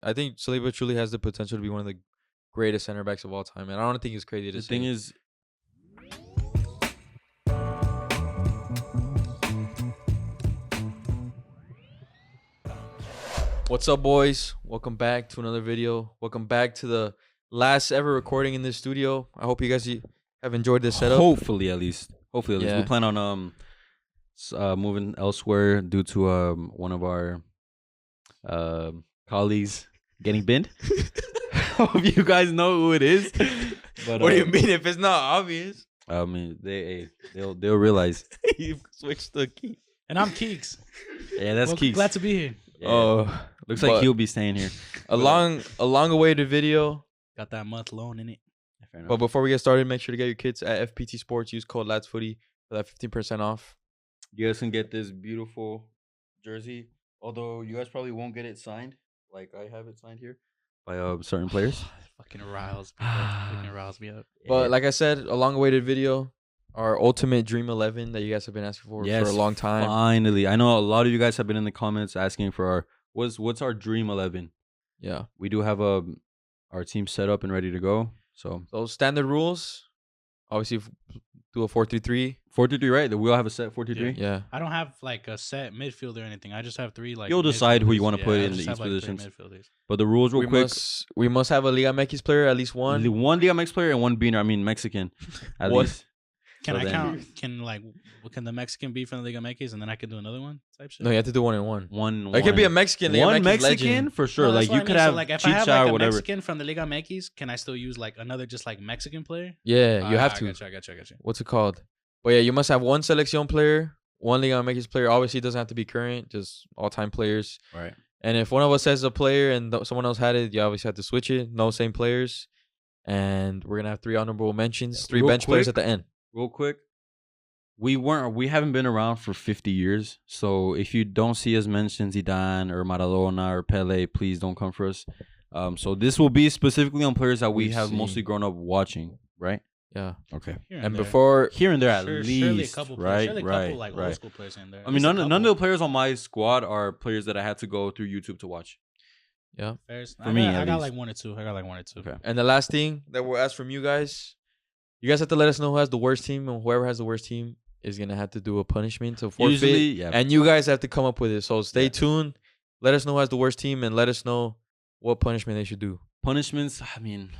I think Saliba truly has the potential to be one of the greatest center backs of all time, and I don't think it's crazy to say. The thing is, what's up, boys? Welcome back to another video. Welcome back to the last ever recording in this studio. I hope you guys have enjoyed this setup. hopefully at least. Yeah. We plan on moving elsewhere due to one of our colleagues getting binned. Hope you guys know who it is. But, What do you mean if it's not obvious? I mean, they'll realize. You switched the key. And I'm Keeks. Yeah, that's Well, Keeks. glad to be here. Yeah. Oh, Looks like he'll be staying here. a long awaited video. Got that month loan in it. Fair enough. But before we get started, make sure to get your kids at FPT Sports. Use code Ladsfooty for that 15% off. You guys can get this beautiful jersey, although you guys probably won't get it signed like I have it signed here by certain players. Fucking riles me up. Fucking riles me up. But like I said, a long awaited video. Our ultimate Dream 11 that you guys have been asking for a long time. Finally, I know a lot of you guys have been in the comments asking for our what's our Dream 11. Yeah. We do have our team set up and ready to go. So Standard rules. Obviously, do a 4-3-3. 4-3-3, right? We all have a set 4-3-3. Yeah. I don't have like a set midfield or anything. I just have three like. You'll decide who you want to put I in just each have, like, three positions. midfielders. But the rules real quick. We must have a Liga MX player, at least one. One Liga MX player and one beaner. I mean Mexican, at What? least. Can So I then- count? Can the Mexican be from the Liga MX and then I can do another one type shit? No, you have to do one and one. One. It could be a Mexican. Liga one MX Mexican legend. for sure. No, that's Like what you I could mean. So, have like if I cheat have shot like or a whatever. Mexican from the Liga MX, can I still use like another just like Mexican player? Yeah, you have to. I got you. What's it called? But yeah, you must have one Selección player, one Liga MX player. Obviously, it doesn't have to be current, just all-time players. Right. And if one of us has a player and someone else had it, you obviously have to switch it. No same players. And we're going to have 3 honorable mentions, 3 Real bench players quick. at the end. Real quick. We haven't been around for 50 years. So if you don't see us mention Zidane or Maradona or Pele, please don't come for us. So this will be specifically on players that we We've have seen. mostly grown up watching, right? Yeah. Okay. Here And there. before... Here and there at Surely least, a couple right? Surely a couple like old school players in there. I mean, none of the players on my squad are players that I had to go through YouTube to watch. Yeah. For me, I at got least. like one or two. Okay. And the last thing that we'll ask from you guys have to let us know who has the worst team, and whoever has the worst team is going to have to do a punishment to forfeit. Usually, yeah. And you guys have to come up with it. So stay Yeah. tuned. Let us know who has the worst team, and let us know what punishment they should do. Punishments, I mean,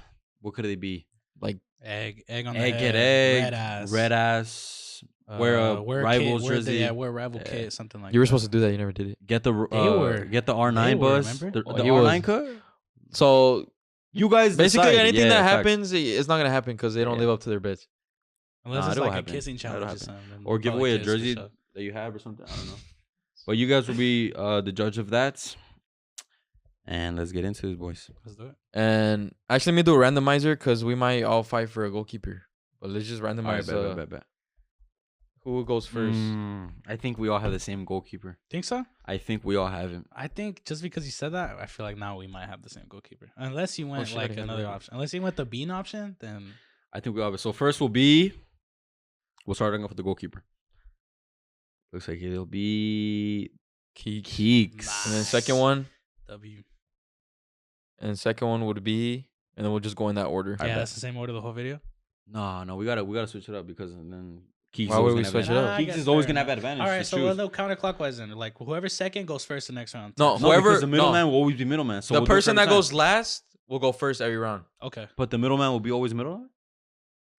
what could they be? Like, Egg on the Egg, head, get egg, red ass, red ass, wear a rival's jersey. wear rival Yeah. kit, something like. you were that. supposed to do that. You never did it. Get the were. get the They R9 were, bus, remember? the he was. R9 cut. So You guys basically, decide. anything Yeah, that facts. happens, it's not going to happen because they don't Yeah. live up to their bets. Unless Nah, it's it'll like happen. a kissing It'll challenge or happen. something. Or give Probably away a kiss for jersey sure. that you have or something. I don't know. But you guys will be the judge of that. And let's get into this, boys. Let's do it. And actually, let me do a randomizer because we might all fight for a goalkeeper. But let's just randomize Bet. who goes first. I think we all have the same goalkeeper. Think so? I think we all have him. I think just because you said that, I feel like now we might have the same goalkeeper. Unless you went shit, I like didn't another know. option. Unless you went the Bean option, then I think we all have it. So first will be, we'll start off with the goalkeeper. Looks like it'll be Keeks. And then second one. W. And second one would be, and then we'll just go in that order. Yeah, bet. that's the same order the whole video. No, we gotta switch it up because then Keeks Why would we switch it up? I Keeks guess is always fair gonna have enough. advantage. All right, to so choose. we'll go counterclockwise then. Like whoever's second goes first the next round. No, No, whoever because the no, middleman will always be middleman. So the we'll do it person every that time. goes last will go first every round. Okay. But the middleman will be always middleman.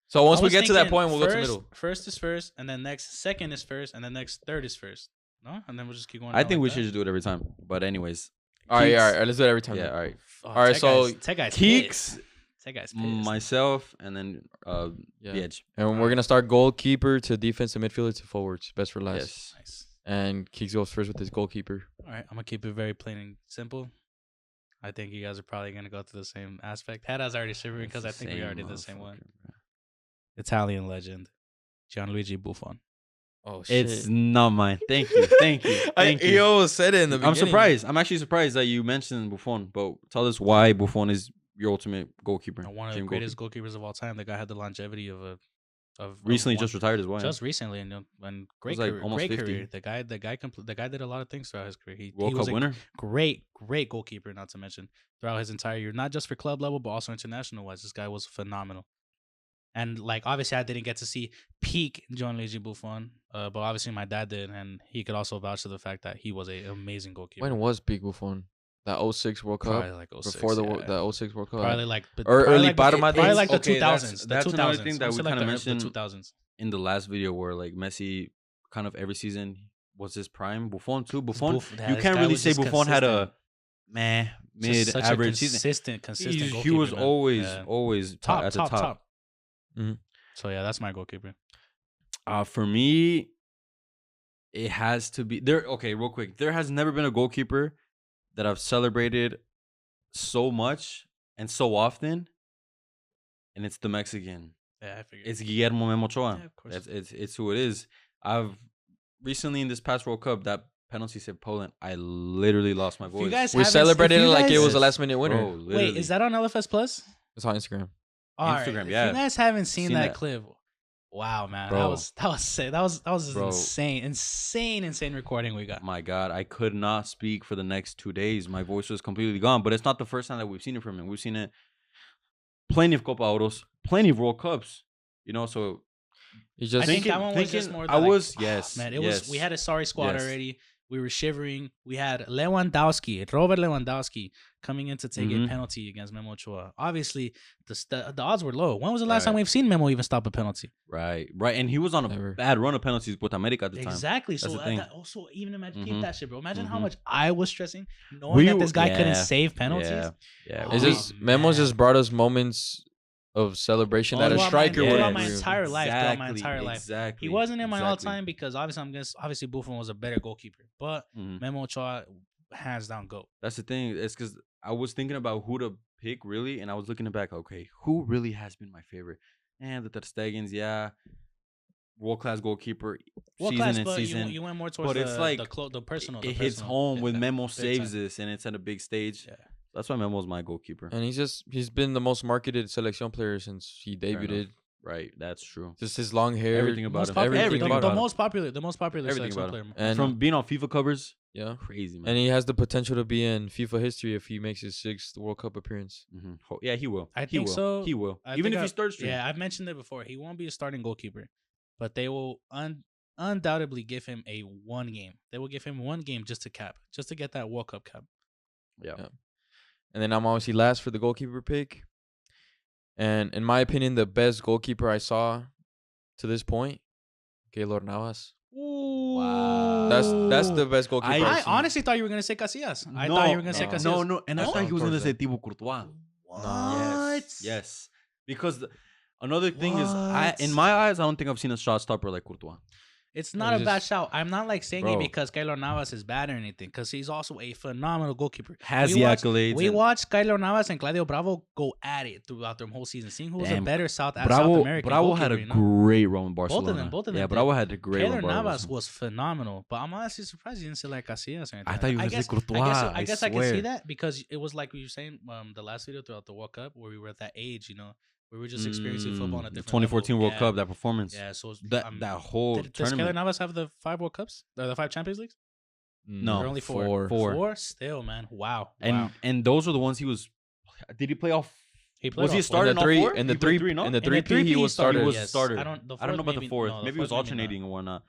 So once I we was get to that thinking point, we'll go to first- middle. First is first, and then next second is first, and then next third is first. No, and then we'll just keep going. I down think like we that. should just do it every time. But anyways, All right, Keeks. let's do it every time. Yeah, then. all right. Oh, All right, so Tech guy's Keeks, pissed. Tech guy's pissed. myself, and then Yeah. the edge. And we're gonna start goalkeeper to defense to midfielder to forwards. Best for last. Yes. Nice. And Keeks goes first with his goalkeeper. All right, I'm gonna keep it very plain and simple. I think you guys are probably gonna go through the same aspect. Hada's already shivering because I think we already did the same one. Italian legend, Gianluigi Buffon. Oh shit! It's not mine. Thank you. Thank you. Thank He you. always said it in the beginning. I'm surprised. I'm actually surprised that you mentioned Buffon. But tell us why Buffon is your ultimate goalkeeper. One of the dream greatest goalkeepers of all time. The guy had the longevity of recently one, just retired as well. just recently, and great like career, almost great 50. career. The guy did a lot of things throughout his career. He World was Cup a winner. great goalkeeper, not to mention throughout his entire year, not just for club level but also international wise. This guy was phenomenal. And like obviously, I didn't get to see peak Gianluigi Buffon, but obviously my dad did, and he could also vouch to the fact that he was an amazing goalkeeper. When was peak Buffon? That 06 World Cup? Probably like 06, Before yeah. the 06 World Cup? Probably like Or probably early like, Parma probably days? like the Okay, 2000s. that's the 2000s. another thing that I'll we say like kinda the mentioned. 2000s. In the last video where like Messi kind of every season was his prime. Buffon too. Buffon, you can't really say Buffon had a mid average season. Consistent He goalkeeper, was man. always top at the top. Mhm. So yeah, that's my goalkeeper. For me, it has to be there. Okay, real quick, there has never been a goalkeeper that I've celebrated so much and so often, and it's the Mexican. Yeah, I figured. It's Guillermo Memo Ochoa. Yeah, of course. It's who it is. I've recently in this past World Cup, that penalty saved Poland, I literally lost my voice. you guys We haven't- celebrated if it you like it guys- was a last minute winner. Bro, Wait, literally. is that on LFS Plus? It's on Instagram. All right, Instagram, if yeah. you guys haven't seen Seen that that. clip, wow, man, Bro. that was sick. That was Bro. insane recording we got. My God, I could not speak for the next 2 days. My voice was completely gone. But it's not the first time that we've seen it from him. We've seen it plenty of Copa Oros, plenty of World Cups. You know, so He I just think that one was just more. I like, was ah, yes, man. It yes, was. We had a sorry squad yes. already. We were shivering. We had Robert Lewandowski, coming in to take a Mhm. penalty against Memo Ochoa. Obviously, the odds were low. When was the last time Right. we've seen Memo even stop a penalty? right, and he was on a Never. bad run of penalties with America at the time. Exactly. That's So the thing. also, even imagine keep Mhm. that shit, bro. Imagine how Mhm. much I was stressing knowing that this guy couldn't Yeah, save penalties. Yeah, Oh, It's just Memo's man. just brought us moments of celebration that a Throughout striker would throughout my do. entire life. Throughout my entire life. Exactly. He wasn't in my all exactly. time because obviously Buffon was a better goalkeeper, but Mhm. Memo Ochoa hands down GOAT. That's the thing. It's because I was thinking about who to pick really, and I was looking back. Okay, who really has been my favorite? And the Ter Stegens, yeah, world class goalkeeper, World season class, and but season. you went more towards But it's like the personal. it the hits personal. home Yeah, when Memo big saves time. this, and it's at a big stage. Yeah. That's why Memo's my goalkeeper. And he's been the most marketed selection player since he Fair enough. debuted. Right, that's true. Just his long hair. Everything about Most him. popular, Everything the, about the him. most popular Everything selection about player. him. And From being on FIFA covers, yeah. crazy man. And he has the potential to be in FIFA history if he makes his 6th World Cup appearance. Yeah, he will. I He think will. so. He will. I Even think if he starts stream. Yeah, I've mentioned it before. He won't be a starting goalkeeper, but they will undoubtedly give him a one game. They will give him one game just to get that World Cup cap. Yeah. And then I'm obviously last for the goalkeeper pick. And in my opinion, the best goalkeeper I saw to this point, Keylor Navas. Wow. That's the best goalkeeper. I I've seen. honestly thought you were gonna say Casillas. I thought you were gonna say Casillas. No, and I No? thought he was gonna Towards say that. Thibaut Courtois. What? Yes. Because another thing is, What? in my eyes, I don't think I've seen a shot stopper like Courtois. It's not He's a bad just- shout. I'm not like saying it Bro. because Keylor Navas is bad or anything, because he's also a phenomenal goalkeeper. Has We the watched- accolades. We and- watched Keylor Navas and Claudio Bravo go at it throughout their whole season, seeing who was a Damn. better South Bravo American had a goalkeeper, you know? great run in Barcelona. both of them Yeah, did. Bravo had a great run. Keylor in Navas Barcelona. was phenomenal, but I'm honestly surprised you didn't say like Casillas or anything. I thought you were I gonna say guess, Courtois. I guess I can see swear. that because it was like we were saying the last video throughout the World Cup where we were at that age, you know, where we were just experiencing football on a The different 2014 level. World Cup, that performance. Yeah, so That whole does Keylor tournament. Navas have the 5 World Cups? Or the 5 Champions Leagues? No, Or only 4? Four. 4? Still, man. Wow. And those are the ones he was. Did he play off? He played Was he all a starter in in the all three? four? In the He played three? no? In the In the 3P, he 3P, was starter. He was Yes. starter. I don't know about the maybe- fourth. no, the Maybe he was fourth maybe not. alternating or whatnot.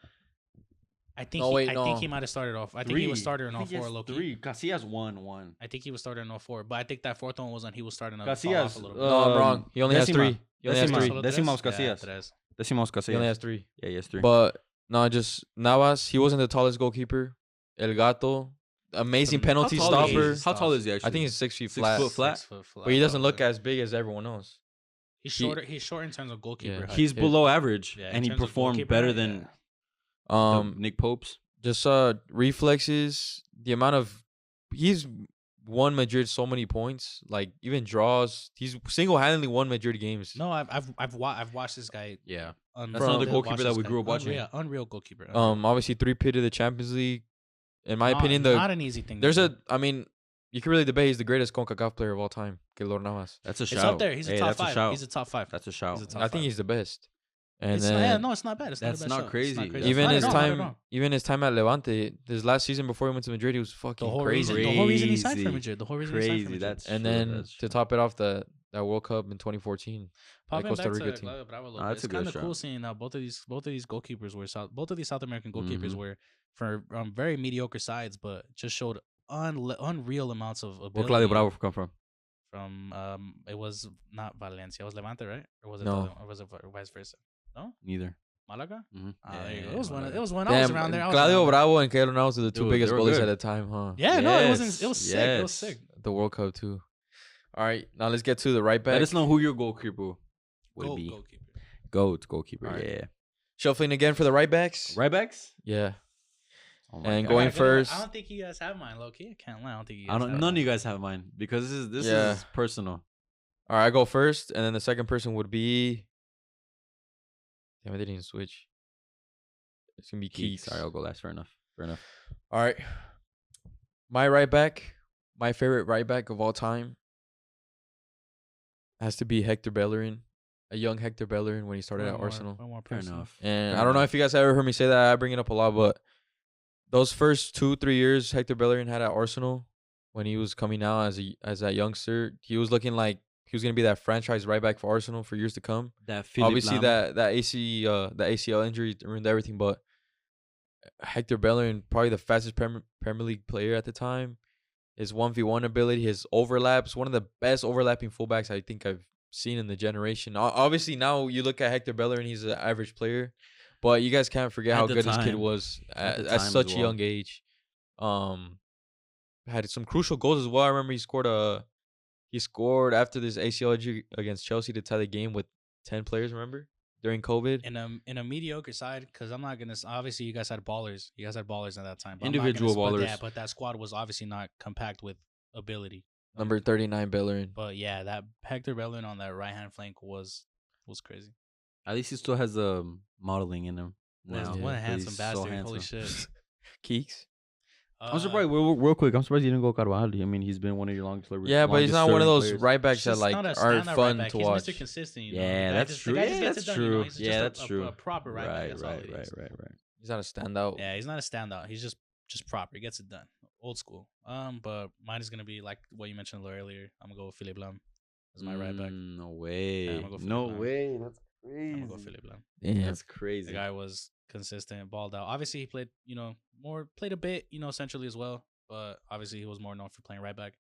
I think No, he, wait, I think no. he might have started off. I think he was starter in all 4, low-key. 3. Casillas won. I think he was started in all 4, but I think that 4th one was when he was starting to fall Casillas, off a little bit. No, I'm wrong. He only has Décima. 3. He only has Décima. 3. Solo Décimos tres? Yeah, Casillas. tres. Decimos He only has Casillas. 3. Yeah, yes, 3. But no, just Navas. He wasn't the tallest goalkeeper. El Gato, amazing penalty How tall is he? stopper. How tall is he actually? I think he's 6 feet 6 flat. foot flat. 6 foot flat. But he doesn't look probably. as big as everyone else. He's shorter. He's short in terms of goalkeeper. Yeah. height. He's Yeah. below average, Yeah, in and he terms of performed goalkeeper better height, than yeah. Nick Pope's. Just reflexes, the amount of he's won Madrid so many points, like even draws. He's single-handedly won Madrid games. No, I've watched this guy. Yeah. That's another goalkeeper that we grew up watching. Unreal goalkeeper. Obviously 3P to the Champions League. In my opinion, not an easy thing. there's to do. I mean, you can really debate he's the greatest CONCACAF player of all time, Keylor Navas. That's a shout. It's up there. He's a Hey, top that's 5. shout. He's a top 5. That's a shout. He's a top I think 5. he's the best. And It's then no, it's not bad. It's That's not a bad not show. It's crazy. not crazy. That's even Not his at all, not at time, all. even his time at Levante, this last season before he went to Madrid, he was fucking The whole crazy. reason, the whole reason he signed for Crazy. Madrid. The whole reason he signed for Crazy. Madrid. That's And true, then that's to true. top it off, that World Cup in 2014, Popping Costa back Rica to team. Claudio Bravo a little Nah, bit. that's It's a good kind of shout. cool seeing how both of these goalkeepers were both of these South American goalkeepers Mhm. were for very mediocre sides, but just showed unreal amounts of ability. Where Claudio Bravo come from? From it was not Valencia, it was Levante, right? Or was it No. the other one? Or was it vice versa? No, Neither. Malaga. Mhm. There you go. Yeah, It was one. Malaga. It was when I was Damn, around there. I was Claudio around there. Bravo and Kayle Navas were the two Dude, biggest they were goalies good. at the time, huh? Yeah, no, it Yes, wasn't. It was sick. It was yes. sick. The World Cup too. All right, now let's get to the right back. Let us know who your goalkeeper would Goal, be. goalkeeper. Goalkeeper. All right. Yeah. Shuffling again for the right backs. Right backs. Yeah. Oh my And God. going I gotta go. first. I don't think you guys have mine, low key. I can't lie. I don't think you I guys don't. have None of mine. you guys have mine because this Yeah. is personal. All right, I go first, and then the second person would be. Damn, I didn't even switch. It's gonna be Keeks. Sorry, I'll go last. Fair enough. All right. My right back, my favorite right back of all time, has to be Hector Bellerin, a young Hector Bellerin when he started at Arsenal. One more Fair person. enough. And Fair I don't know enough. if you guys ever heard me say that. I bring it up a lot, but those first 2-3 years Hector Bellerin had at Arsenal, when he was coming out as that youngster, he was looking like he was gonna be that franchise right back for Arsenal for years to come. That Philipp Obviously, Lahm. that ACL injury ruined everything, but Hector Bellerin, probably the fastest Premier League player at the time. His 1v1 ability, his overlaps, one of the best overlapping fullbacks I think I've seen in the generation. Obviously, now you look at Hector Bellerin, he's an average player, but you guys can't forget At how the good this kid time. was At the at time such as a well. young age. Had some crucial goals as well. I remember he scored after this ACL injury against Chelsea to tie the game with 10 players. Remember during COVID. In a mediocre side, because I'm not gonna. Obviously, you guys had ballers. You guys had ballers at that time. But Individual I'm not gonna, ballers. Yeah, but that squad was obviously not compact with ability. Number 39 Bellerin. But yeah, that Hector Bellerin on that right hand flank was crazy. At least he still has the modeling in him. What Now. a But handsome he's so bastard! Holy handsome. shit. Keeks. I'm surprised. Real quick, I'm surprised you didn't go Carvalho. I mean, he's been one of your longest. Yeah, but he's not one of those players. right backs that Just like not a are standout fun right back. to He's watch. Mr. Consistent. You know? Yeah, The guy that's just- true. The guy Yeah, just gets that's it done, you know? true. He's Yeah, just that's a true. proper right back. That's all he is. Right. He's not a standout. Yeah, he's not a standout. He's just proper. He gets it done. Old school. But mine is gonna be like what you mentioned a little earlier. I'm gonna go with Philipp Lahm as my right back. No way. I'm gonna go for No Philipp Lahm. way. That's I'm crazy. gonna go Philipp Lahm. Damn. That's The crazy. guy was consistent, balled out. Obviously, he played, played a bit, centrally as well. But obviously, he was more known for playing right back.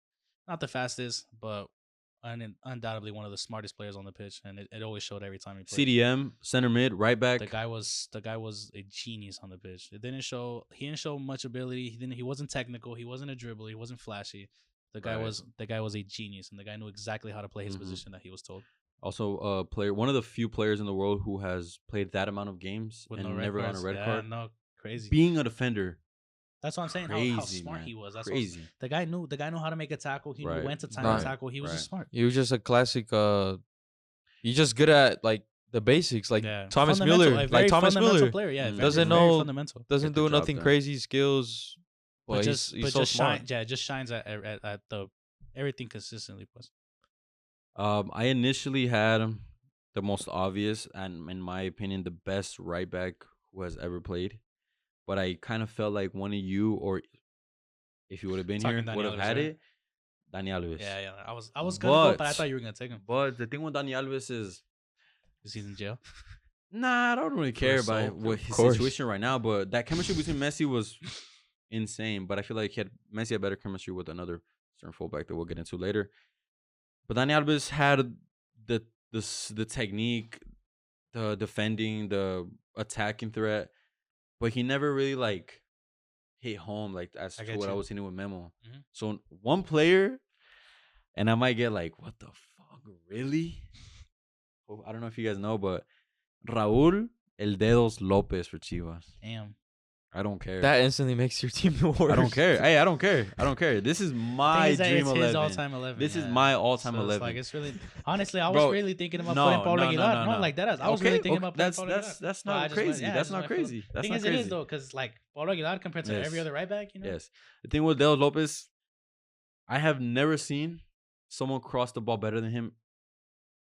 Not the fastest, but undoubtedly one of the smartest players on the pitch, and it always showed every time he played. CDM, center mid, right back. The guy was a genius on the pitch. He didn't show much ability. He wasn't technical. He wasn't a dribbler. He wasn't flashy. The guy Right. was a genius, and the guy knew exactly how to play his Mhm. position that he was told. Also, one of the few players in the world who has played that amount of games With and no red never cards. on a red Yeah, card. no, crazy. Being a defender. That's what I'm saying. Crazy, How smart man. he was. That's Crazy. the guy knew how to make a tackle. He Right. knew when to time Right. a tackle. He was just smart. He was just a classic. He's just good at like the basics, like Yeah. Thomas Fundamental, Müller. a very Like Thomas fundamental Müller player. Yeah, Mm. Doesn't very know- fundamental. doesn't Get the do job nothing done. crazy skills, but he's so smart. Just shines at the everything consistently. Plus, I initially had the most obvious and, in my opinion, the best right back who has ever played. But I kind of felt like one of you, or if you would have been Talking here, Dani would have Alves, had right? it. Dani Alves. yeah. I was gonna go, but I But- thought you were gonna take him. But the thing with Dani Alves is, Is he in jail? nah, I don't really care about assault? what Of his course. situation right now. But that chemistry between Messi was insane. But I feel like Messi had better chemistry with another certain fullback that we'll get into later. But Dani Alves had the technique, the defending, the attacking threat, but he never really like hit home like as I to get what I you. was hitting with Memo. Mhm. So one player, and I might get like, what the fuck, really? Oh, I don't know if you guys know, but Raúl El Dedos López for Chivas. Damn. I don't care. That instantly makes your team worse. I don't care. Hey, I don't care. This is my Thing is that dream it's 11. his all-time 11. This is yeah. my all-time So 11. It's like it's really honestly, I was Bro, really thinking about no, putting Paulo no, no, Aguilar. no, no. Like that. I was really thinking about putting Paulo Aguilar. That's Well, I not just went- crazy. yeah, I That's just not went for- crazy. That's Thing not is, it crazy. is though, because like Paulo Aguilar compared to every Yes. other right back, Yes. The thing with Del Lopez, I have never seen someone cross the ball better than him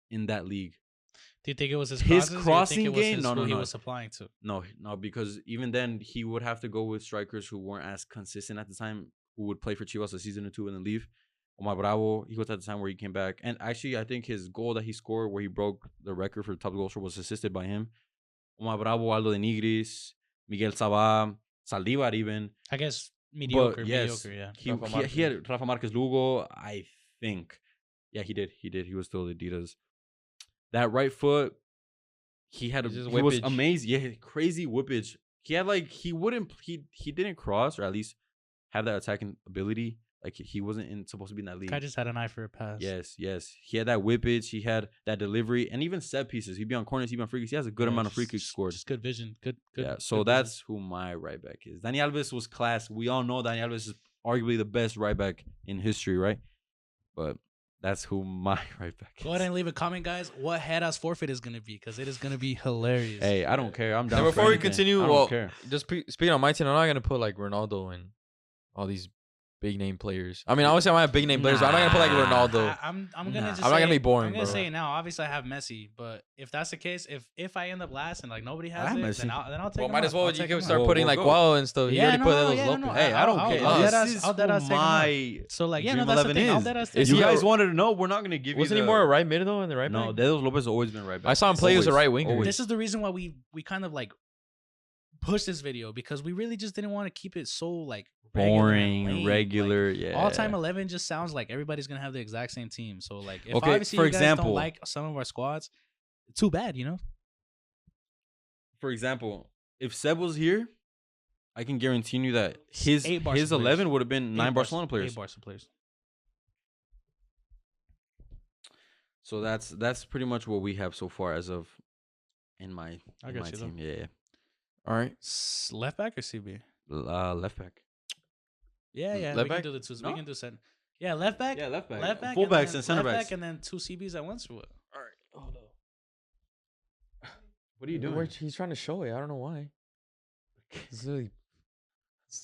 in that league. Do you think it was his His crosses, or crossing you think it was game? his, No, who no, he no. was supplying to? No, because even then he would have to go with strikers who weren't as consistent at the time, who would play for Chivas a season or two and then leave. Omar Bravo, he was at the time where he came back, and actually I think his goal that he scored, where he broke the record for top goal scorer, was assisted by him. Omar Bravo, Aldo de Nigris, Miguel Sabá, Saldívar even. I guess mediocre. But yes, Mediocre. Yeah. he had Rafa Marquez Lugo, I think. Yeah, he did. He was still Adidas. That right foot, he It's just was whippage. amazing. Yeah, crazy whippage. He had like he didn't cross, or at least have that attacking ability. Like he wasn't supposed to be in that league. Guy just had an eye for a pass. Yes. He had that whippage. He had that delivery, and even set pieces. He'd be on corners. He'd be on free kicks. He has a good amount of free kicks scored. Just good vision. Good. Yeah. So good that's who my right back is. Dani Alves was class. We all know Dani Alves is arguably the best right back in history, right? But that's who my right back is. Go ahead and leave a comment, guys. What head ass forfeit is gonna be? Because it is gonna be hilarious. Hey, I don't care. I'm down. And for before we anything. continue, I don't well, care. just speaking on my team, I'm not gonna put like Ronaldo and all these big name players. I mean, obviously I might have big name players, but I'm not gonna put like Ronaldo. I'm gonna Nah. just. I'm not say gonna be it. boring, I'm gonna bro. say it now. Obviously, I have Messi, but if that's the case, if I end up last and like nobody I has have it, Messi. then I'll take. Well, him might out. as well I'll you take can him start out. putting Well, like go. Guau and stuff. He Yeah, already no, put no, those yeah, locals. no, Hey, I don't I'll care. deadass- This is I'll deadass who take him out. my So like, yeah, Dream no, that's the 11 thing. I'll is. deadass Is take You him he out. guys wanted to know. We're not gonna give Wasn't you. he more a right mid though in the right No, back? Dedos Lopez has always been right back. I saw him play as a Always. right winger. Always. This is the reason why we kind of like pushed this video, because we really just didn't want to keep it so like Boring, regular. Like, Yeah. all time 11 just sounds like everybody's gonna have the exact same team. So like, if Okay, obviously for you guys example- don't like some of our squads, too bad, you know. For example, if Seb was here, I can guarantee you that his 8 Barca players. 11 would have been 9 Eight Barcelona Barca- players. 8 Barca players. So that's pretty much what we have so far as of in my I got my you, though. team. Yeah. All right. Left back or CB? Left back. Yeah, yeah. Left we back? can do the two. No? We can do set. Yeah, left back. Yeah, left back. Left back. Fullbacks then and center left backs. back and then 2 CBs at once. Or what? All right. Hold on. What are you doing? He's trying to show it. I don't know why. He's really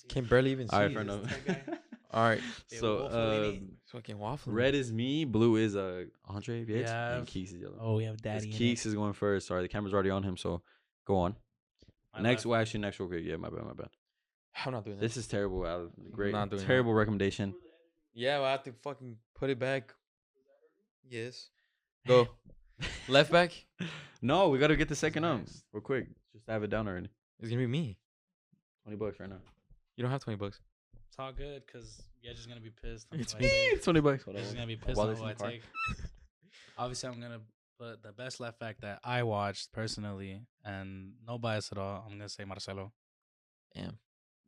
can barely even see. All right, it. fair enough. All right. So It's fucking waffling. red is me, blue is Andre, bitch, Yeah. and Keeks is yellow. Oh, we have Daddy. in it. Keeks is going first. Sorry, the camera's already on him, so go on. My Next, left. well, actually, next real quick. Yeah, my bad. I'm not doing This this. is terrible. Al. Great, not doing that. terrible recommendation. Yeah, I have to fucking put it back. Yes. Go. Left back. No, we got to get the second up Next. real quick. Just have it down already. It's gonna be me. $20 right now. You don't have $20. It's all good because you're just gonna be pissed. on It's who I take. $20. You're just gonna be pissed Wallet's on who in I the car. take. Obviously, I'm gonna put the best left back that I watched personally, and no bias at all. I'm gonna say Marcelo. Damn.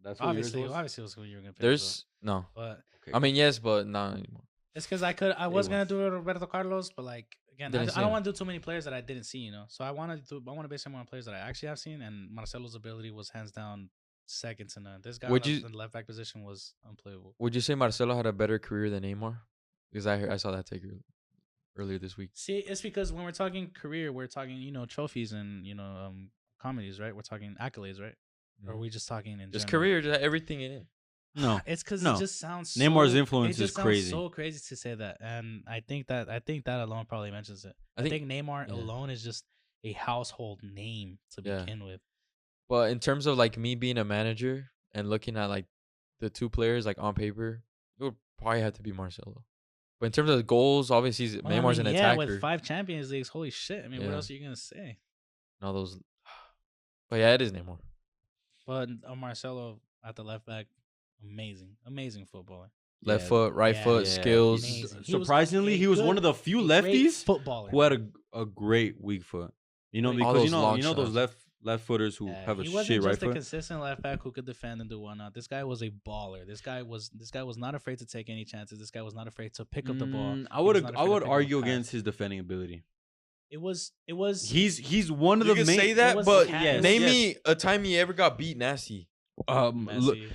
That's what Obviously, yours was? obviously, was who you were gonna pick. There's no. but Okay. I mean, yes, but not anymore. it's because I was gonna was. do Roberto Carlos, but like again, Didn't I see don't him. want to do too many players that I didn't see, you know. So I want to base him on players that I actually have seen, and Marcelo's ability was hands down second to none. This guy Would on you- the left back position was unplayable. Would you say Marcelo had a better career than Neymar? Because I saw that take earlier this week. See, it's because when we're talking career, we're talking trophies and comedies, right? We're talking accolades, right? Or are we just talking in Just general? career, just everything in it. No. It's because No. it just sounds Neymar's so, influence it just is sounds crazy. So crazy to say that, and I think that alone probably mentions it. I I think- think Neymar yeah. alone is just a household name to Yeah. begin with. But in terms of like me being a manager and looking at like the two players like on paper, it would probably have to be Marcelo. But in terms of goals, obviously Well, I Neymar's mean, an yeah, attacker. with 5 Champions Leagues, holy shit! I mean, what Yeah. else are you gonna say? And all those. But yeah, it is Neymar. But Marcelo at the left back, amazing footballer. Left Yeah, foot, right yeah, foot, yeah, skills. amazing. Surprisingly, he was one of the few great lefties footballer who had a great weak foot. You know, All because those long those shots. left footers who Yeah, have a he wasn't shit right just a foot. consistent left back who could defend and do whatnot. This guy was a baller. This guy was not afraid to take any chances. This guy was not afraid to pick up the ball. I He would was not I afraid to would pick up a argue pass. against his defending ability. It was He's one of You the can main. say that, was but cat- yes, name yes. me a time he ever got beat nasty. Look,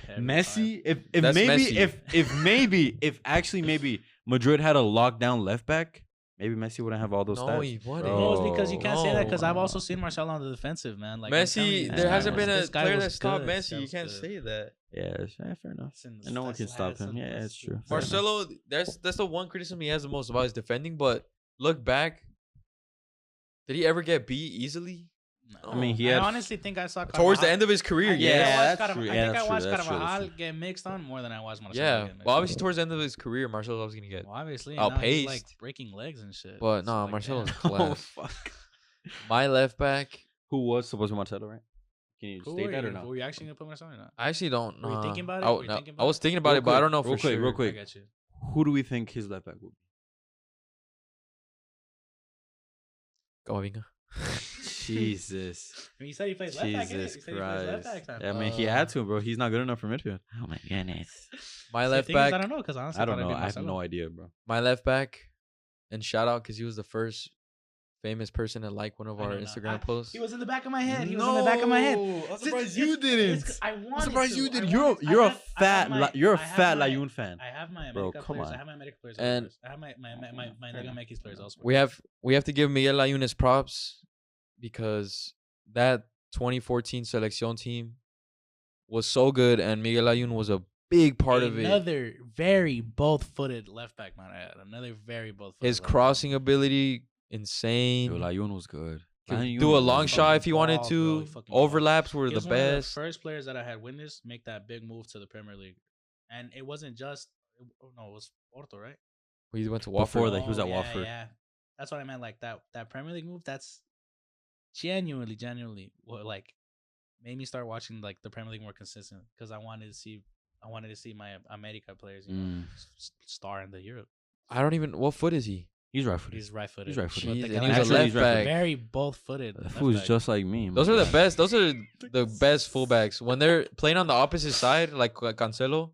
every Messi. time. If That's maybe Messi. if actually maybe Madrid had a lockdown left back, maybe Messi wouldn't have all those No, stats. he wouldn't. Bro. No, it's because you can't say that because I've No. also seen Marcelo on the defensive, man. Like I'm telling Messi, you, there this guy hasn't was- been a this guy player was that stopped good. This Messi. guy You was can't good. say that. Yeah, fair enough. Listen, And no one can stop him. Yeah, that's true. Fair enough. Marcelo, that's the one criticism he has the most about his defending. But look back, Did he ever get beat easily? No. I mean, he I had honestly think I saw Towards the Carvajal- end of his career, I think I yeah. Yeah, watched that's Carva- true. I Yeah, think that's I true. watched That's true. That's Carvajal true. get mixed on more than I watched Marcelo Yeah. get mixed Well, on. obviously, towards the end of his career, Marcelo's always going to get. Well, obviously, now he's like outpaced. breaking legs and shit. But It's nah, like, Marcelo's damn. Oh class. fuck. My left back, Who was supposed to be Marcelo, right? Can you Who state were that you? or not? Were you actually gonna put Marcelo or not? I actually don't know. Were you thinking about it? I, Were you no, thinking I about was it? thinking about Real it, but I quick, don't know real for quick, sure. real I quick. got you. Who do we think his left back would be? Camavinga. Jesus. I mean, you said he plays left back. Jesus He said he plays left Christ. back. I mean, he had to, bro. He's not good enough for midfield. Oh my goodness. My The left thing is, I back. don't know because honestly, I don't thought it'd know. be I have Marcelo. no idea, bro. My left back, and shout out because he was the first famous person to like one of I our know now. Instagram posts. He was in the back of my head. He was in the back of my head. I'm surprised you didn't. I wanted surprised to. you I didn't. wanted- You're I a have- I fat have my- you're a I have fat my- Layun fan. I have my Bro, America come players. on. I have my America players. And- I have my Liga MX players elsewhere. We have to give Miguel Layun his props because that 2014 Selección team was so good, and Miguel Layun was a big part of it. Another very both-footed left back, man. Another very both-footed. His left back. crossing ability, insane. Yo, Layun was good. Could Layun do a was long fucking shot if he wanted ball, bro. to. He fucking ball. Overlaps were He the was one of the best. first players that I had witnessed make that big move to the Premier League, and it wasn't just. No, it was Porto, right? He went to Before Watford. that, he was at yeah, Watford. Yeah, that's what I meant. Like that Premier League move. That's genuinely what like made me start watching like the Premier League more consistent because I wanted to see my America players, star in the Europe. I don't even. What foot is he? He's right footed. He's right-footed. He's right-footed. But Jeez, the and guy- he was a Actually, left he's right-footed. back. very both-footed. That left fool's back. just like me. Those my are the God. best. Those are the best fullbacks when they're playing on the opposite side, like Cancelo,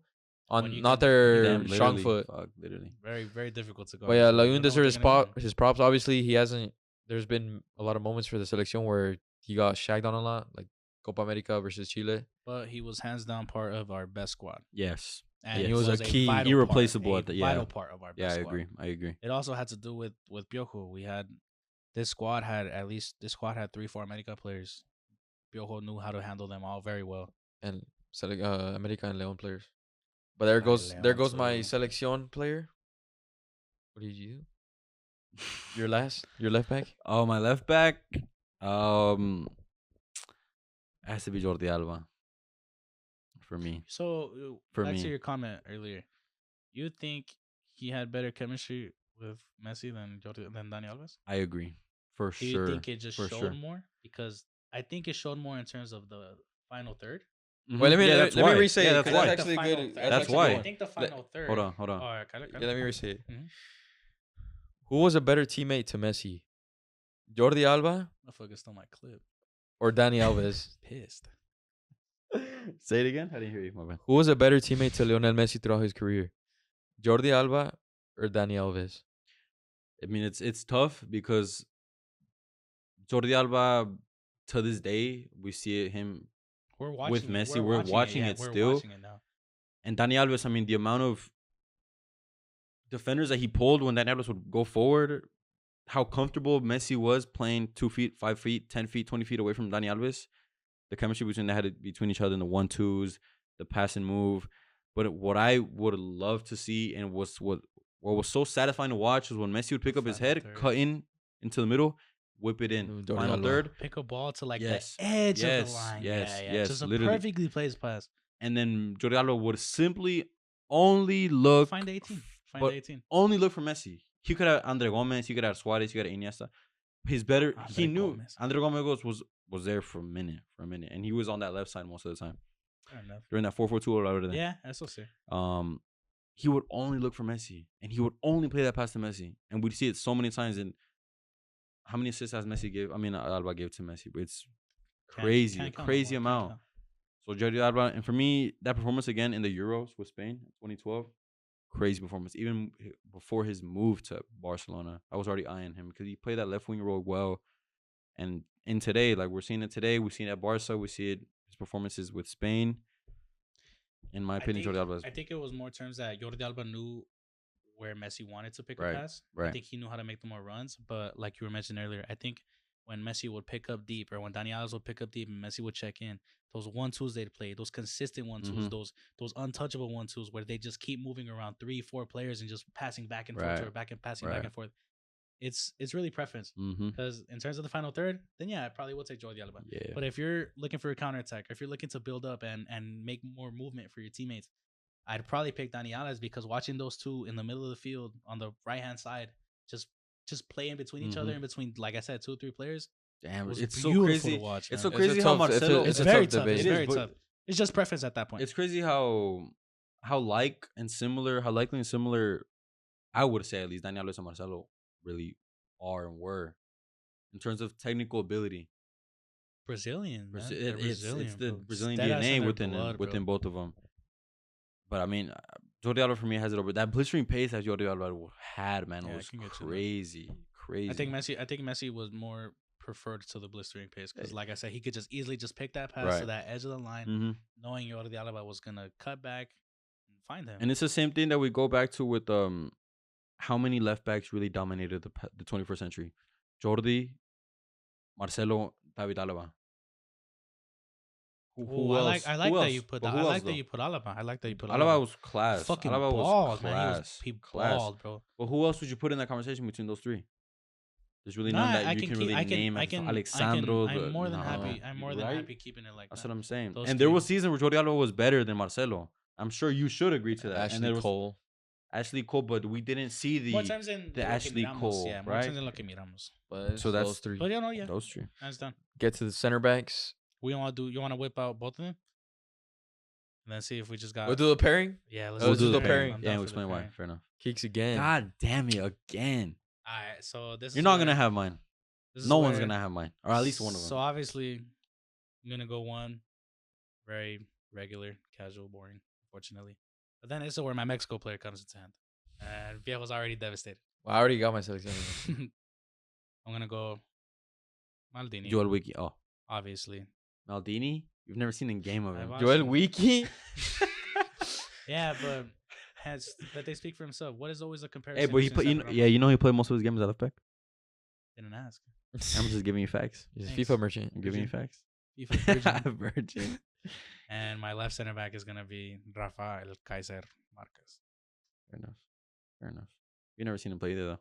When on you not can- their Damn, strong literally, foot. fuck, literally. very very difficult to go. But yeah, against. You Layun don't know deserves what his they're gonna spot. do. His props. Obviously, he hasn't. There's been a lot of moments for the selection where he got shagged on a lot, like Copa America versus Chile. But he was hands down part of our best squad. Yes. And Yes. He was a key, vital irreplaceable part, at the- a yeah. vital part of our best Yeah, I squad. agree. I agree. It also had to do with Piojo. We had this squad had 3-4 America players. Piojo knew how to handle them all very well. And America and Leon players. But there Ay, goes Leon my too. selección player. What did you do? Your left back. Oh, my left back. Has to be Jordi Alba. For me. So For back me. to your comment earlier, you think he had better chemistry with Messi than Dani Alves? I agree. For Do you sure. think it just for showed sure. more? Because I think it showed more in terms of the final third. Well, let me Yeah, let that's me why. re-say Yeah, it, that's 'cause why. that's actually final good. third. That's actually why. good I one. think the final third. Hold on, hold on. All right, Kaale. Yeah, let me re-say it. Mhm. Who was a better teammate to Messi? Jordi Alba Motherfucker stole my clip. or Dani Alves? Pissed. Say it again. I didn't hear you. My bad. Who was a better teammate to Lionel Messi throughout his career? Jordi Alba or Dani Alves? I mean, it's tough because Jordi Alba, to this day, we see him. We're watching With it. Messi, we're watching yeah, it we're still. watching it now. And Dani Alves, I mean, the amount of defenders that he pulled when Dani Alves would go forward, how comfortable Messi was playing 2 feet, 5 feet, 10 feet, 20 feet away from Dani Alves. The chemistry between each other in the 1-2s, the pass and move. But what I would love to see and what was so satisfying to watch was when Messi would pick up his Final head, third. cut in into the middle, whip it in. Jordi Final Alba. third. Pick a ball to like Yes. the edge of Yes. the line. Yes. Yeah. Yes. Just a Literally. perfectly placed pass. And then Jordi Alba would simply only look Find the 18. Find but the 18. only look for Messi. He could have Andre Gomez, he could have Suarez, he could have Iniesta. He's better. He Andre knew Gomez. Andre Gomez was there for a minute, and he was on that left side most of the time Fair enough. during that 4-4-2 or whatever. Yeah, that's so sick. He would only look for Messi, and he would only play that pass to Messi, and we'd see it so many times. And how many assists has Messi gave? I mean, Alba gave to Messi, but it's crazy, Can't count no crazy more, can't amount. count. So Jordi Alba, and for me, that performance again in the Euros with Spain, 2012, crazy performance. Even before his move to Barcelona, I was already eyeing him because he played that left wing role well. And in today, like we're seeing it today, we've seen it at Barca, we see it his performances with Spain. In my opinion, Jordi Alba is I think it was more terms that Jordi Alba knew where Messi wanted to pick Right, a pass. I right. think he knew how to make the more runs. But like you were mentioning earlier, I think when Messi would pick up deep or when Dani Alves would pick up deep and Messi would check in, those 1-2s they'd play, those consistent 1-2s, Mhm. those untouchable 1-2s where they just keep moving around 3-4 players and just passing back and forth Right, or back and passing right. back and forth. it's really preference. Mm-hmm. Because in terms of the final third, then yeah, I probably will take Jordi Alba. Yeah. But if you're looking for a counterattack, or if you're looking to build up and make more movement for your teammates, I'd probably pick Dani Alves, because watching those two in the middle of the field on the right hand side, just play in between each other, in between, like I said, 2 or 3 players. Damn, Was it's so beautiful crazy. to watch, It's man. so It's a crazy how tough- it's a- Marcelo. it's It's a very tough tough. It's debate. very but tough. It's just preference at that point. It's crazy how likely and similar. I would say at least Dani Alves and Marcelo really are and were in terms of technical ability. Brazilian, man. It's Brazilian, the bro. Brazilian Dead ass in DNA their within blood, bro. within both of them. But I mean, Jordi Alba for me has it over. That blistering pace that Jordi Alba had, man, Yeah, I was can get you that. crazy. I think Messi was more preferred to the blistering pace, because, like I said, he could just easily just pick that pass to Right. that edge of the line, Mm-hmm. knowing Jordi Alba was gonna cut back and find him. And it's the same thing that we go back to with how many left backs really dominated the 21st century. Jordi, Marcelo, David Alaba. Who else? I like Who that else? you put But that. who I else, like that though? you put Alaba. I like that you put Alaba was class. fucking Alaba balled, was man. class. He class. balled, bro. But who else would you put in that conversation between those three? There's really Nah, none that I you can can keep- really I can- name. I can- Alexandro. I'm more than no. happy. I'm more than Right? happy keeping it like That's that. what I'm saying. Those And there three. was seasons where Jordi Alba was better than Marcelo. I'm sure you should agree to that. and Ashley there was Cole. Ashley Cole, but we didn't see More times than the lo que Ashley miramos, Cole, yeah, more right? times than lo que miramos. But So that's- those three. But yeah, those three. that's done. Get to the center backs. We want to do. You want to whip out both of them, and then see if we just got. We'll do the pairing. Yeah, let's We'll do do the the pairing. pairing. I'm Yeah, down we'll for the explain why. pairing. Fair enough. Kicks again. God damn it, again. All right, so this. You're is not where- gonna have mine. this is No one's where- gonna have mine, or at least one of them. So obviously, I'm gonna go one, very regular, casual, boring, unfortunately. But then this is where my Mexico player comes into hand, and Viejo's already devastated. Well, I already got my selection. I'm gonna go Maldini, Joel Wiki. Oh, obviously. Maldini. You've never seen a game of I've him. watched Joel him. Wiki. Yeah, but they speak for himself. What is always a comparison? Hey, but he between played. Santo Yeah, you know he played most of his games at left back. Didn't ask. I'm just giving you facts. He's a Thanks. FIFA merchant. I'm giving you facts. FIFA virgin. Virgin. And my left center back is gonna be Rafa El Kaiser Marquez. Fair enough. Fair enough. You never seen him play either, though.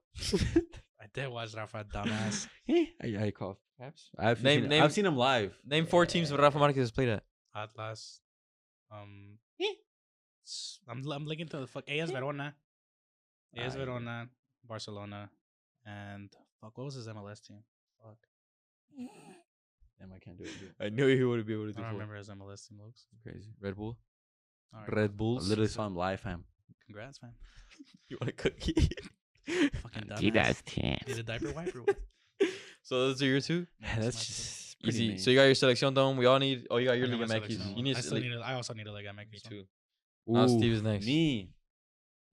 I did watch Rafa, dumbass. I call perhaps. I've Name- seen, name- I've seen him live. Name 4 teams Rafa Marquez has played at. Atlas. I'm looking to the fuck AS Verona. AS Verona, Barcelona, and fuck, what was his MLS team? Fuck, Damn, I can't do it. I knew he would be able to I do don't four. remember his MLS team looks. Crazy. Red Bull. All right, Red I Bulls. literally saw him live, fam. congrats, man. You want a cookie? Fucking dumbass. Need a diaper wiper. So those are your two? Yeah, that's just Easy. pretty So you got your selection done. We all need. Oh, you got your I got Liga my Mekis. selection. You need. I still need. I also need a Liga Me Mekis. too. Ooh, Now Steve is next. Me.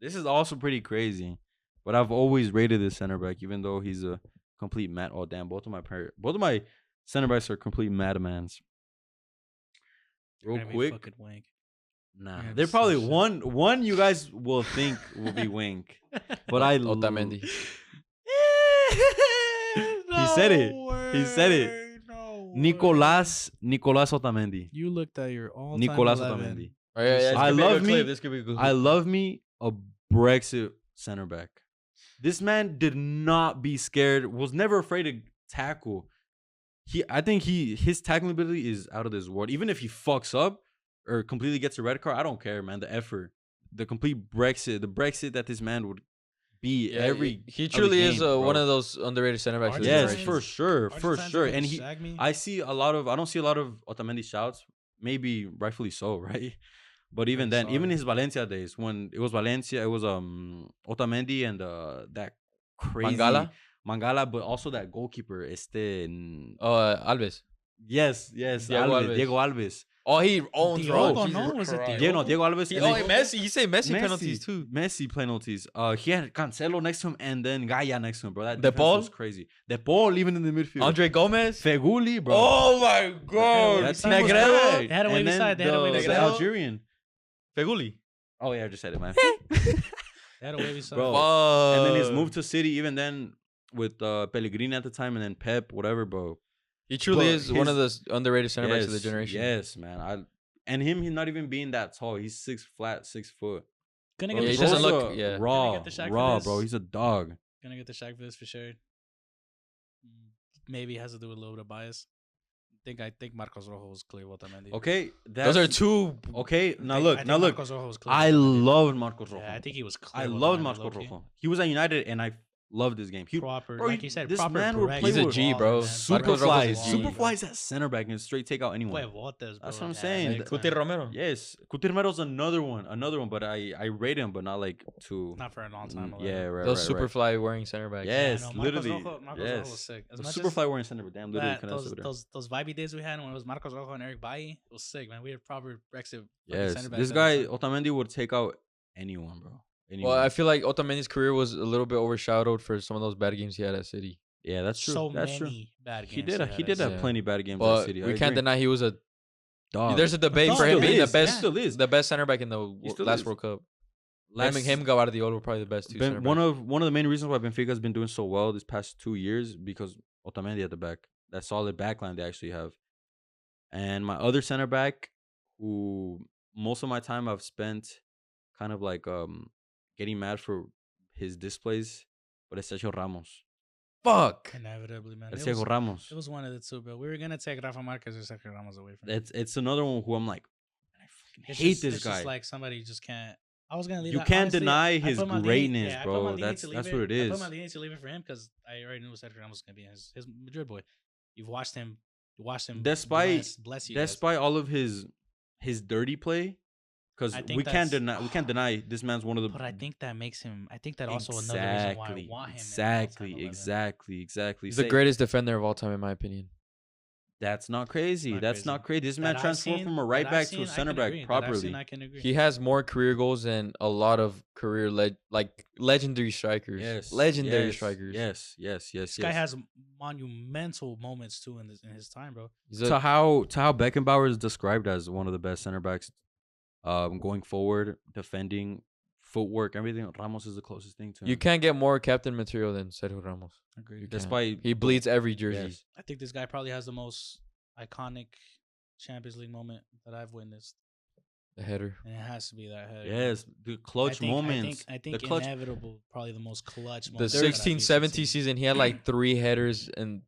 This is also pretty crazy, but I've always rated this center back, even though he's a complete mad. Oh damn! Both of my center backs are complete madmans. Real quick, nah, You're they're probably such a- one you guys will think will be Wink, but I Otamendi. He said it. He said it. No Nicolas Otamendi. You looked at your all-time Nicolas 11. Otamendi. Oh, yeah, yeah, this I could be a love good me- clip. This could be a good. I clip. love me a Brexit center back. This man did not be scared, was never afraid to tackle. I think his tackling ability is out of this world. Even if he fucks up or completely gets a red card, I don't care, man. The effort, the complete Brexit that this man would be Yeah, every. he other truly is game, bro. one of those underrated center backs. of the Yes, generation. for sure, for Argentines sure. gonna And shag me? I see a lot of. I don't see a lot of Otamendi shouts. Maybe rightfully so, right? But even Very then, even solid. his Valencia days, when it was Valencia, it was Otamendi and that crazy Mangala? but also that goalkeeper, Alves. yes, Diego Alves. Oh, he owns Diogo, bro. no? Was it Diego Alves. He, and oh, then Messi. You say Messi penalties too. Messi penalties. He had Cancelo next to him and then Gaia next to him, bro. That De defense Paul? was crazy. De Paul even in the midfield. Andre Gomez. Feguli, bro. Oh my god. That team Negredo. was bad. They had a wavy And then side, they had a wavy the side. Algerian. Feguli. Oh yeah, I just said it, man. They had a wavy side. Bro. And then his move to City, even then with Pellegrini at the time, and then Pep, whatever, bro. He truly But is one of his- the underrated center backs of the generation. Yes, man. And him, he's not even being that tall. He's 6 foot. Gonna Bro, get he the doesn't shot. look- yeah. Gonna raw, get the shot for bro. this. He's a dog. Gonna get the Shaq for this for sure. Maybe it has to do with a little bit of bias. I think Marcos Rojo was clear Otamendi. Okay, Those are two. Okay, I now think- look, I think now look. Marcos Rojo was clear I Otamendi. loved Marcos Rojo. Yeah, I think he was clear. I loved Marcos Rojo. He was at United, and I loved this game. He, Proper, bro, like you said, this proper man would Breck play He's a with G, baller, bro. man. super Marcos Rojo's flies. a G. Super flies at center back and straight take out anyone. Huevotes, bro. That's what I'm Yeah, saying. big Cuti time. Romero. Yes, Coutinho's another one, but I rate him, but not like to. Not for a long time. or Yeah, whatever. right. Those right, super right. fly wearing center backs. Yes, no, Marcos literally. Rojo was Yes. sick. As The much super as fly wearing center back. Damn, literally. that, Couldn't have said better. those vibey days we had when it was Marcos Rojo and Eric Bailly, it was sick, man. We had proper Brexit. Yes, center backs this at guy the time. Otamendi would take out anyone, bro. Anyone. Well, I feel like Otamendi's career was a little bit overshadowed for some of those bad games he had at City. yeah, that's true. So that's true. many bad games. He did. He had did at have Yeah. plenty bad games at But City. we I can't agree. deny he was a. Dog. There's a debate dog for him still being is, the best. yeah. Still is. The best center back in the He still last is. World Cup. Last- Him Guardiola were probably the best two. Center one backs. of the main reasons why Benfica has been doing so well this past 2 years because Otamendi at the back. That solid backline they actually have. And my other center back, who most of my time I've spent kind of like getting mad for his displays, but it's Sergio Ramos. Fuck. Inevitably, man. It's Sergio Ramos. It was one of the two, but we were gonna take Rafa Marquez or Sergio Ramos away from him. It's another one who I'm like, I fucking It's hate just- this it's guy. Just like somebody just can't. I was gonna leave. You that- can't honestly, deny I his put Maldini- greatness, I put bro. Maldini That's to leave what it I put is. Maldini to leave it for him because I already knew Sergio Ramos was gonna be his Madrid boy. You've watched him. Despite bless you. guys. despite all of his dirty play, because I think we can't that's- deny this man's one of the. But I think that makes him. I think that also another reason why I want him. Exactly. He's the greatest defender of all time, in my opinion. That's not crazy. Not That's crazy. not crazy. This man That I've transformed seen- from a right that I've back to seen, a I center can back agree. That I've properly. seen, I can agree. He has more career goals than a lot of career legendary strikers. Yes, legendary yes, strikers. Yes. This guy has monumental moments too in his time, bro. He's To how Beckenbauer is described as one of the best center backs, going forward, defending, footwork, everything. Ramos is the closest thing to him. you can't get more captain material than Sergio Ramos. Agreed. You can't. Despite He bleeds every jersey. Yes. I think this guy probably has the most iconic Champions League moment that I've witnessed, The header. and it has to be that header. Yes, the clutch moments. I think the clutch. inevitable, probably the most clutch. The moment that I've 16-17 seen. season, he had like 3 headers and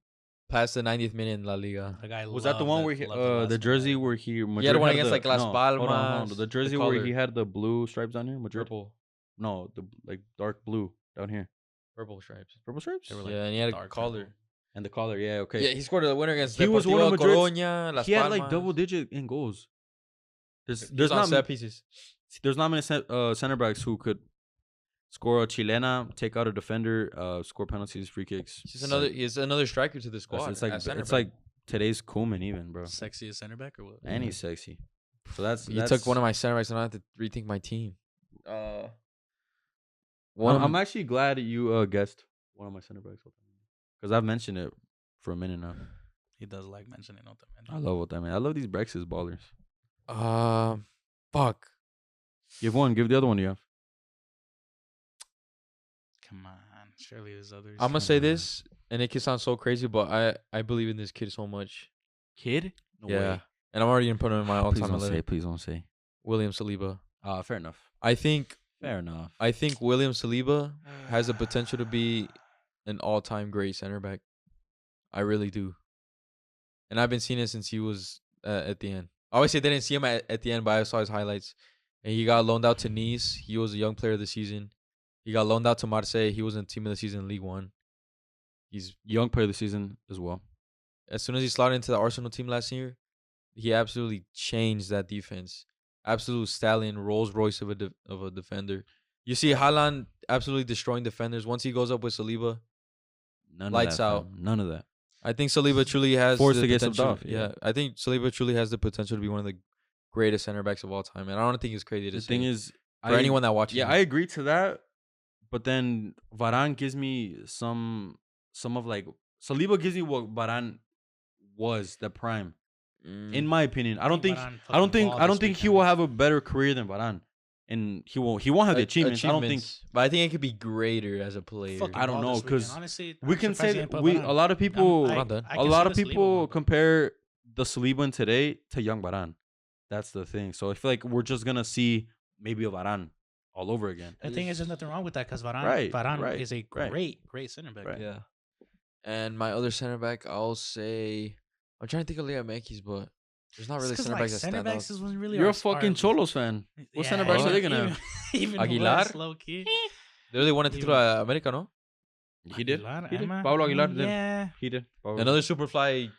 past the 90th minute in La Liga. The guy Was that the one where he, the jersey where he Madrid had one had against, the- like, Las hold on, Palmas, the jersey the where color. he had the blue stripes on here, Madrid. Purple. No, the like dark blue down here. Purple stripes. Purple stripes. They were like Yeah, and he had a dark collar. purple. And the collar. Yeah, okay. Yeah, he scored the winner against He was one of Deportivo Madrid's- Coruña, Las he had Palmas. like double digit in goals. There's There's not not set pieces. there's not many center backs who could score a chilena, take out a defender, score penalties, free kicks. He's another striker to the squad. It's like at center it's back. like today's Koeman even, bro. Sexiest center back or what? And he's sexy. So that's you took one of my center backs, and I have to rethink my team. I'm actually glad you guessed one of my center backs because I've mentioned it for a minute now. He does like mentioning Otamendi. I love Otamendi. I love these Brexit ballers. Fuck. Give one. Give the other one you have. Come on, surely there's others. I'm gonna say this, and it can sound so crazy, but I believe in this kid so much. Kid? No Yeah, way. and I'm already gonna put him in my Please all-time don't say. 11. Please don't say. William Saliba. Fair enough. I think Fair enough. William Saliba has the potential to be an all-time great center back. I really do. And I've been seeing it since he was at the end. Obviously, I didn't see him at the end, but I saw his highlights. And he got loaned out to Nice. He was a young player of the season. He got loaned out to Marseille. He was in team of the season in League One. He's Young player of the season as well. as soon as he slotted into the Arsenal team last year, he absolutely changed that defense. Absolute stallion, Rolls Royce of a defender. You see Haaland absolutely destroying defenders. Once he goes up with Saliba, None Lights of that, out. fam. None of that. I think Saliba truly has Forced the to get subbed potential. off, yeah. I think Saliba truly has the potential to be one of the greatest center backs of all time. And I don't think it's crazy to The say thing it is, for anyone that watches. yeah, him. I agree to that. But then Varane gives me some of like Saliba gives me what Varane was the prime. In my opinion, I don't think he will have a better career than Varane, and he won't have the achievements. I don't think. But I think it could be greater as a player. I don't know, 'cause honestly, We can say that a lot of people I'm not done. a lot of people compare the Saliba today to young Varane. That's the thing. So I feel like we're just gonna see maybe a Varane all over again. I think there's nothing wrong with that because Right, Varane is a right. great center back. Right. Yeah. And my other center back, I'll say, I'm trying to think of Liga MX, but there's not really center backs that center stand backs out. is when really You're our a fucking Cholos fan. What center backs are they gonna have? Even Aguilar? worse, low key. They really won a título a América, ¿no? He did. Aguilar, He did. Emma? Pablo I mean, Aguilar did. yeah. He did. Pablo. Another Superfly.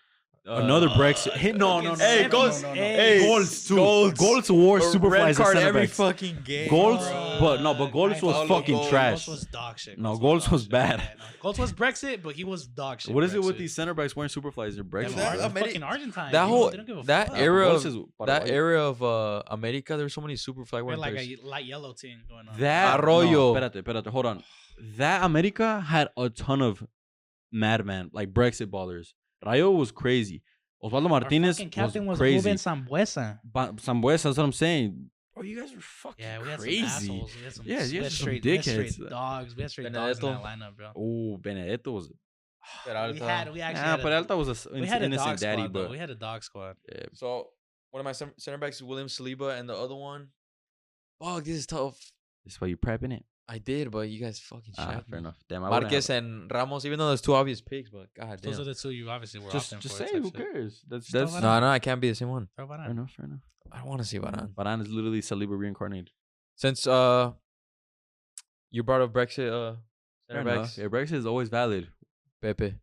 Another Brexit. Hey, no. Hey, Goals. hey, Goals too. Goals. Goals wore Or Superflies red as card center every backs. fucking game. Goals, bro. but Goals was Paulo fucking Goals. trash. Goals was dog shit. No, Goals was dog bad. shit. Yeah, no. Goals was Brexit, but he was dog shit. What is it with Brexit. these center backs wearing Superflies? They're Brexit. Them That- Ar- fucking Argentine. That bro. whole They don't give a that fuck. era Goals of is that Paraguay. era of America, there were so many Superfly They're wearing like players. a light yellow team going on. That Arroyo. No, espérate, hold on. That America had a ton of madman, like Brexit ballers. Rayo was crazy. Osvaldo Our Martinez fucking captain was crazy. Ruben Sambuesa. Sambuesa, that's what I'm saying. Bro, you guys were fucking Yeah, we had crazy. some assholes. We had some, Yeah, you we had had some straight, we had dickheads. straight dogs. We had straight dogs in that lineup, bro. Oh, Benedetto was. We actually Nah, had a, Peralta was we had a innocent dog daddy, squad, though. but We had a dog squad. yeah. So one of my center backs is William Saliba, and the other one, fuck, this is tough. This is why you prepping it. I did, but you guys fucking shot Fair me. enough. Damn, I wouldn't Marquez have- and Ramos, even though there's two obvious picks, but god damn. Those are the two you obviously were just opting just for. say type who shit. cares. That's Just throw that's Varane. No, I can't be the same one. Throw Varane. fair enough. Fair enough. I don't want to see Varane. Varane is literally Saliba reincarnated. Since you brought up Brexit Fair center enough. backs, Yeah, Brexit is always valid. Pepe.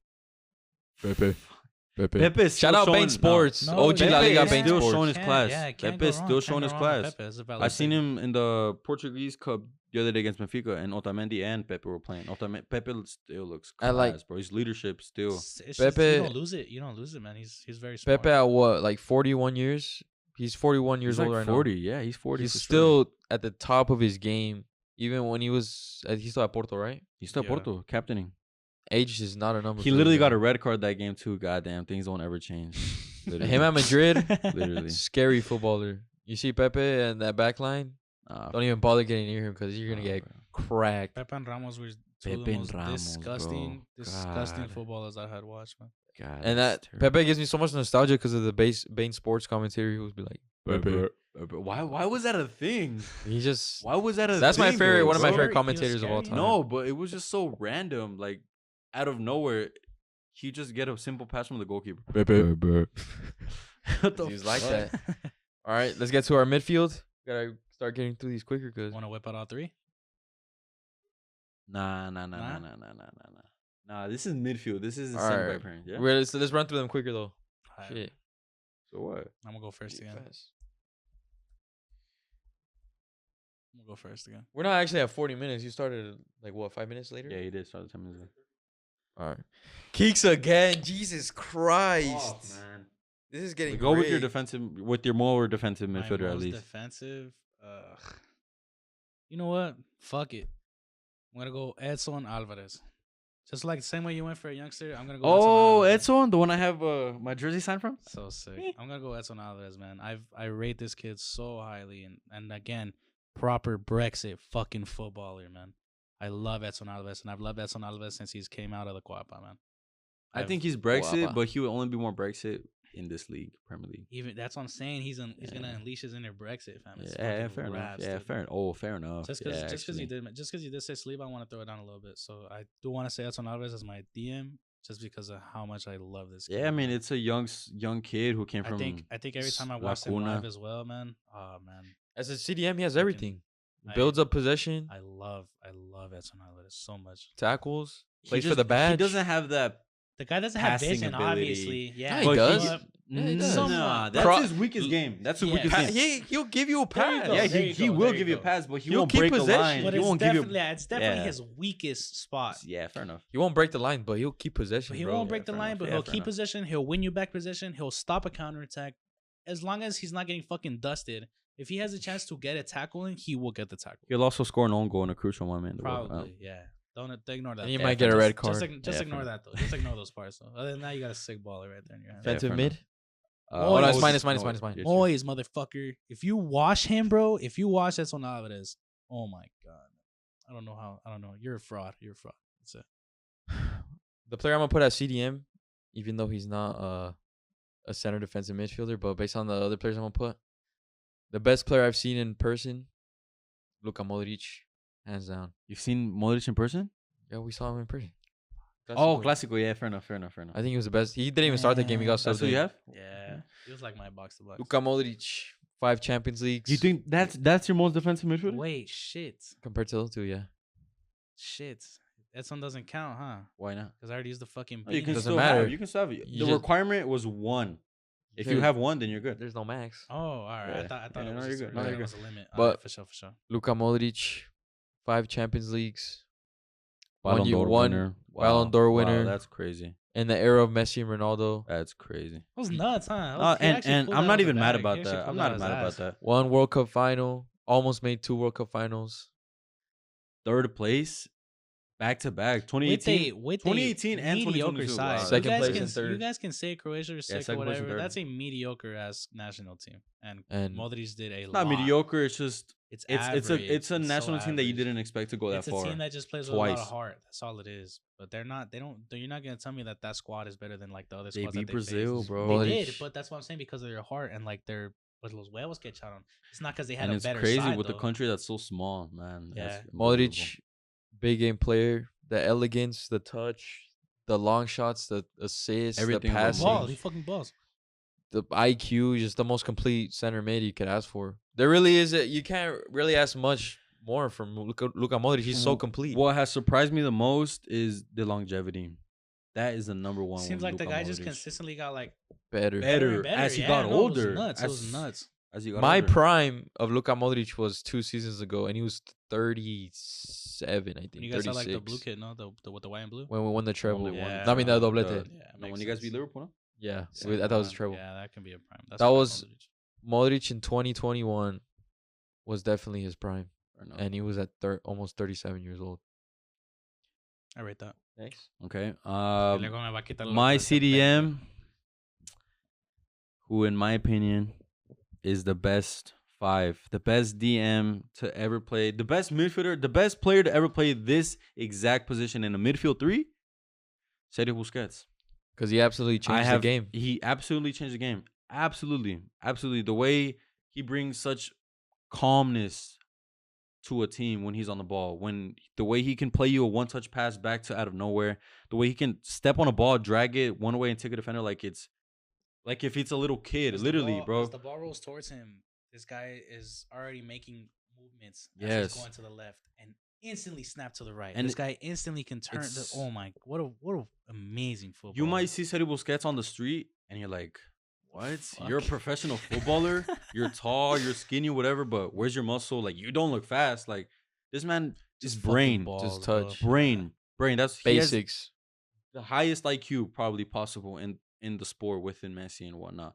Pepe is Shout still out showing, Bain Sports. No, OG La Pepe Liga is Bain still Sports. showing his class. Can't Pepe is go still wrong. showing his Can't go wrong with class. Pepe. It's a valid I seen pick. him in the Portuguese Cup the other day against Benfica, and Otamendi and Pepe were playing. Pepe still looks I class, like- bro. His leadership still. It's just, Pepe- you don't lose it. You don't lose it, man. He's very smart. Pepe at what, like 41 years? He's 41 years He's like old right 40. now. Yeah, he's 40. He's for sure. still at the top of his game, even when he was. He's still at Porto, right? He's still Yeah. Porto captaining. Age is not a number. He for literally this got guy. a red card that game too. Goddamn, things don't ever change. Literally. Him at Madrid, Literally. scary footballer. You see Pepe and that back line, Nah, don't even bother getting near him because you're gonna nah, get bro. cracked. Pepe and Ramos were two of Pepe the and most Ramos, disgusting bro. disgusting God. footballers I had watched, man. God, And that that's terrible. Pepe gives me so much nostalgia because of the Bain Sports commentator who would be like, Pepe. Why was that a thing? he just. Why was that a That's my thing, favorite. though, One of my bro? favorite He was commentators of all scary. time. No, but it was just so random. Like, out of nowhere, he just get a simple pass from the goalkeeper. What the He was like fuck? that. All right, let's get to our midfield. Gotta start getting through these quicker because Want to whip out all three? Nah. Nah? Nah, this is midfield. This is All center right. back pairing. Yeah. let's run through them quicker though. Alright, Shit. So what? I'm gonna go first Pretty again. fast. I'm gonna go first again. We're not actually at 40 minutes. You started like what, 5 minutes later? Yeah, he did start the 10 minutes. All right. Keeks again. Jesus Christ. man. This is getting Go with your great. defensive, with your more defensive My midfielder at most least. defensive. You know what? Fuck it. I'm gonna go Edson Alvarez. Just like the same way you went for a youngster, I'm gonna go. Oh, Alvarez. Edson, the one I have my jersey signed from. So sick. I'm gonna go Edson Alvarez, man. I rate this kid so highly, and again, proper Brexit fucking footballer, man. I love Edson Alvarez, and I've loved Edson Alvarez since he's came out of the Guapa, man. I I've- think he's Brexit, Guapa. but he would only be more Brexit in this league, Premier League. Even that's what I'm saying. He's gonna Yeah. unleash his inner Brexit, fam. It's Yeah, fucking fair enough. raps, Yeah, dude. fair. Oh, fair enough. Just yeah, because you actually. did say sleep, I want to throw it down a little bit. So I do want to say Edson Alvarez as my DM, just because of how much I love this. Yeah, I kid, mean, man. it's a young kid who came I from. think every time I La watch him Cuna. live as well, man. Oh man, As a CDM, he has everything. I- Builds up possession, I love Edson Alvarez so much. tackles, He plays for just- the badge. He doesn't have that. The guy doesn't have Passing vision, ability. obviously. Yeah, he but does. but- Yeah, he does. Nah, that's Cro- his weakest game. That's his Yeah. weakest game. He'll give you a There you pass. go. Yeah, there he, you he go, will there you give you a go. pass, but he He'll won't keep break the possession. line. But He it's won't give you. definitely, it's definitely Yeah. his weakest spot. Yeah, fair enough. He won't break the line, but he'll keep possession, But he bro. won't break the fair line, enough. but Yeah, he'll fair keep enough. possession. He'll win you back possession. He'll stop a counterattack. As long as he's not getting fucking dusted. If he has a chance to get a tackle in, he will get the tackle. He'll also score an own goal in a crucial moment. in the World Cup. Probably, yeah. Don't ignore that. And he though. might get a red card. Just Yeah, ignore fair. that though. Just ignore those parts though. Other than that, you got a sick baller right there in your hand. Yeah, Defensive fair mid. enough. Oh, no, it's minus. Yeah, Boys, motherfucker. If you wash him, bro, if you wash Edson Alvarez, oh my god. I don't know. You're a fraud. That's it. The player I'm gonna put at CDM, even though he's not a center defensive midfielder, but based on the other players I'm gonna put, the best player I've seen in person Luka Modric, hands down. You've seen Modric in person? Yeah, we saw him in person. Oh, Clásico. Clásico. Yeah, fair enough. I think he was the best. He didn't even start the game. He got That's subbed who you in. have? Yeah, he was like my box to box. Luka Modric, 5 Champions Leagues. You think that's your most defensive midfielder? Wait, shit, compared to those two? Yeah. shit. That one doesn't count, huh? Why not? Because I already used the fucking. No, you can bean. Doesn't still matter. have. You can still have. You The just- requirement was 1. If you There- have 1, then you're good. There's no max. Oh, all right. Yeah. I thought Yeah, it no, was. you're Just, good. I No, thought you're it was a limit. But- Alright, for sure. Luka Modric, 5 Champions Leagues. Ballon year- d'Or one winner. Ballon d'Or Wow, winner. that's crazy. In the era of Messi and Ronaldo. That's crazy. That was nuts, huh? And I'm not even mad about that. I'm not mad about that. 1 World Cup final. Almost made 2 World Cup finals. 3rd place, back to back. 2018. With 2018 and mediocre 2022. side. Wow, Second you guys place can, and third. You guys can say Croatia or sick or second place and whatever. third. That's a mediocre ass national team, and And Modric did a It's lot. not mediocre. It's just It's it's average. a national so team that you average. didn't expect to go that It's far. a team that just plays with a lot Twice. of heart. That's all it is. But they're not. They don't. You're not gonna tell me that squad is better than like the other They squads. beat that Brazil, faced. bro. They Modric. did, but that's what I'm saying because of their heart and like their what los huevos que echaron. It's not because they had And a it's better crazy side, with though. a country that's so small, man. Yeah. That's unbelievable. Modric, big game player. The elegance, the touch, the long shots, the assists, Everything the about passing, Ball. He fucking balls. the IQ, just the most complete center mid you could ask for. There really is you can't really ask much more from Luka Modric. He's so complete. What has surprised me the most is the longevity. That is the number one. Seems with like the Luka guy just Modric. consistently got like Better. better and better. as he Yeah, got no, older. It was nuts. It was nuts. As he got My older. prime of Luka Modric was 2 seasons ago, and he was 37, I think. And you guys saw 36. like the blue kid, no, the with the white and blue. When we won the treble. Only one. Yeah, I mean, the no, doblete. Yeah, No, makes when you guys sense. beat Liverpool, no? Yeah, Yeah, I thought it was a treble. Yeah, that can be a prime. That's That prime was- Modric. Modric in 2021 was definitely his prime, Or no? and he was at almost 37 years old. I rate that. Thanks. Okay. Y luego me va a quitar lo My de ser CDM, who in my opinion is the best 5, the best DM to ever play, the best midfielder, the best player to ever play this exact position in a midfield 3, Sergio Busquets. Because he absolutely changed the game. He absolutely changed the game. Absolutely. Absolutely. The way he brings such calmness to a team when he's on the ball, when the way he can play you a one-touch pass back to out of nowhere, the way he can step on a ball, drag it one way and take a defender like it's like if it's a little kid, As literally, bro. As the ball rolls towards him, this guy is already making movements. As Yes. he's going to the left and instantly snap to the right. And this guy instantly can turn. Oh my! What a amazing football. You might see Sergio Busquets on the street and you're like, what? You're a Fuck. professional footballer. You're tall, you're skinny, whatever, but where's your muscle? Like, you don't look fast. Like, this man is fucking brain. balls, just bro. touch. Brain. That's he has Basics. the highest IQ probably possible in the sport within Messi and whatnot.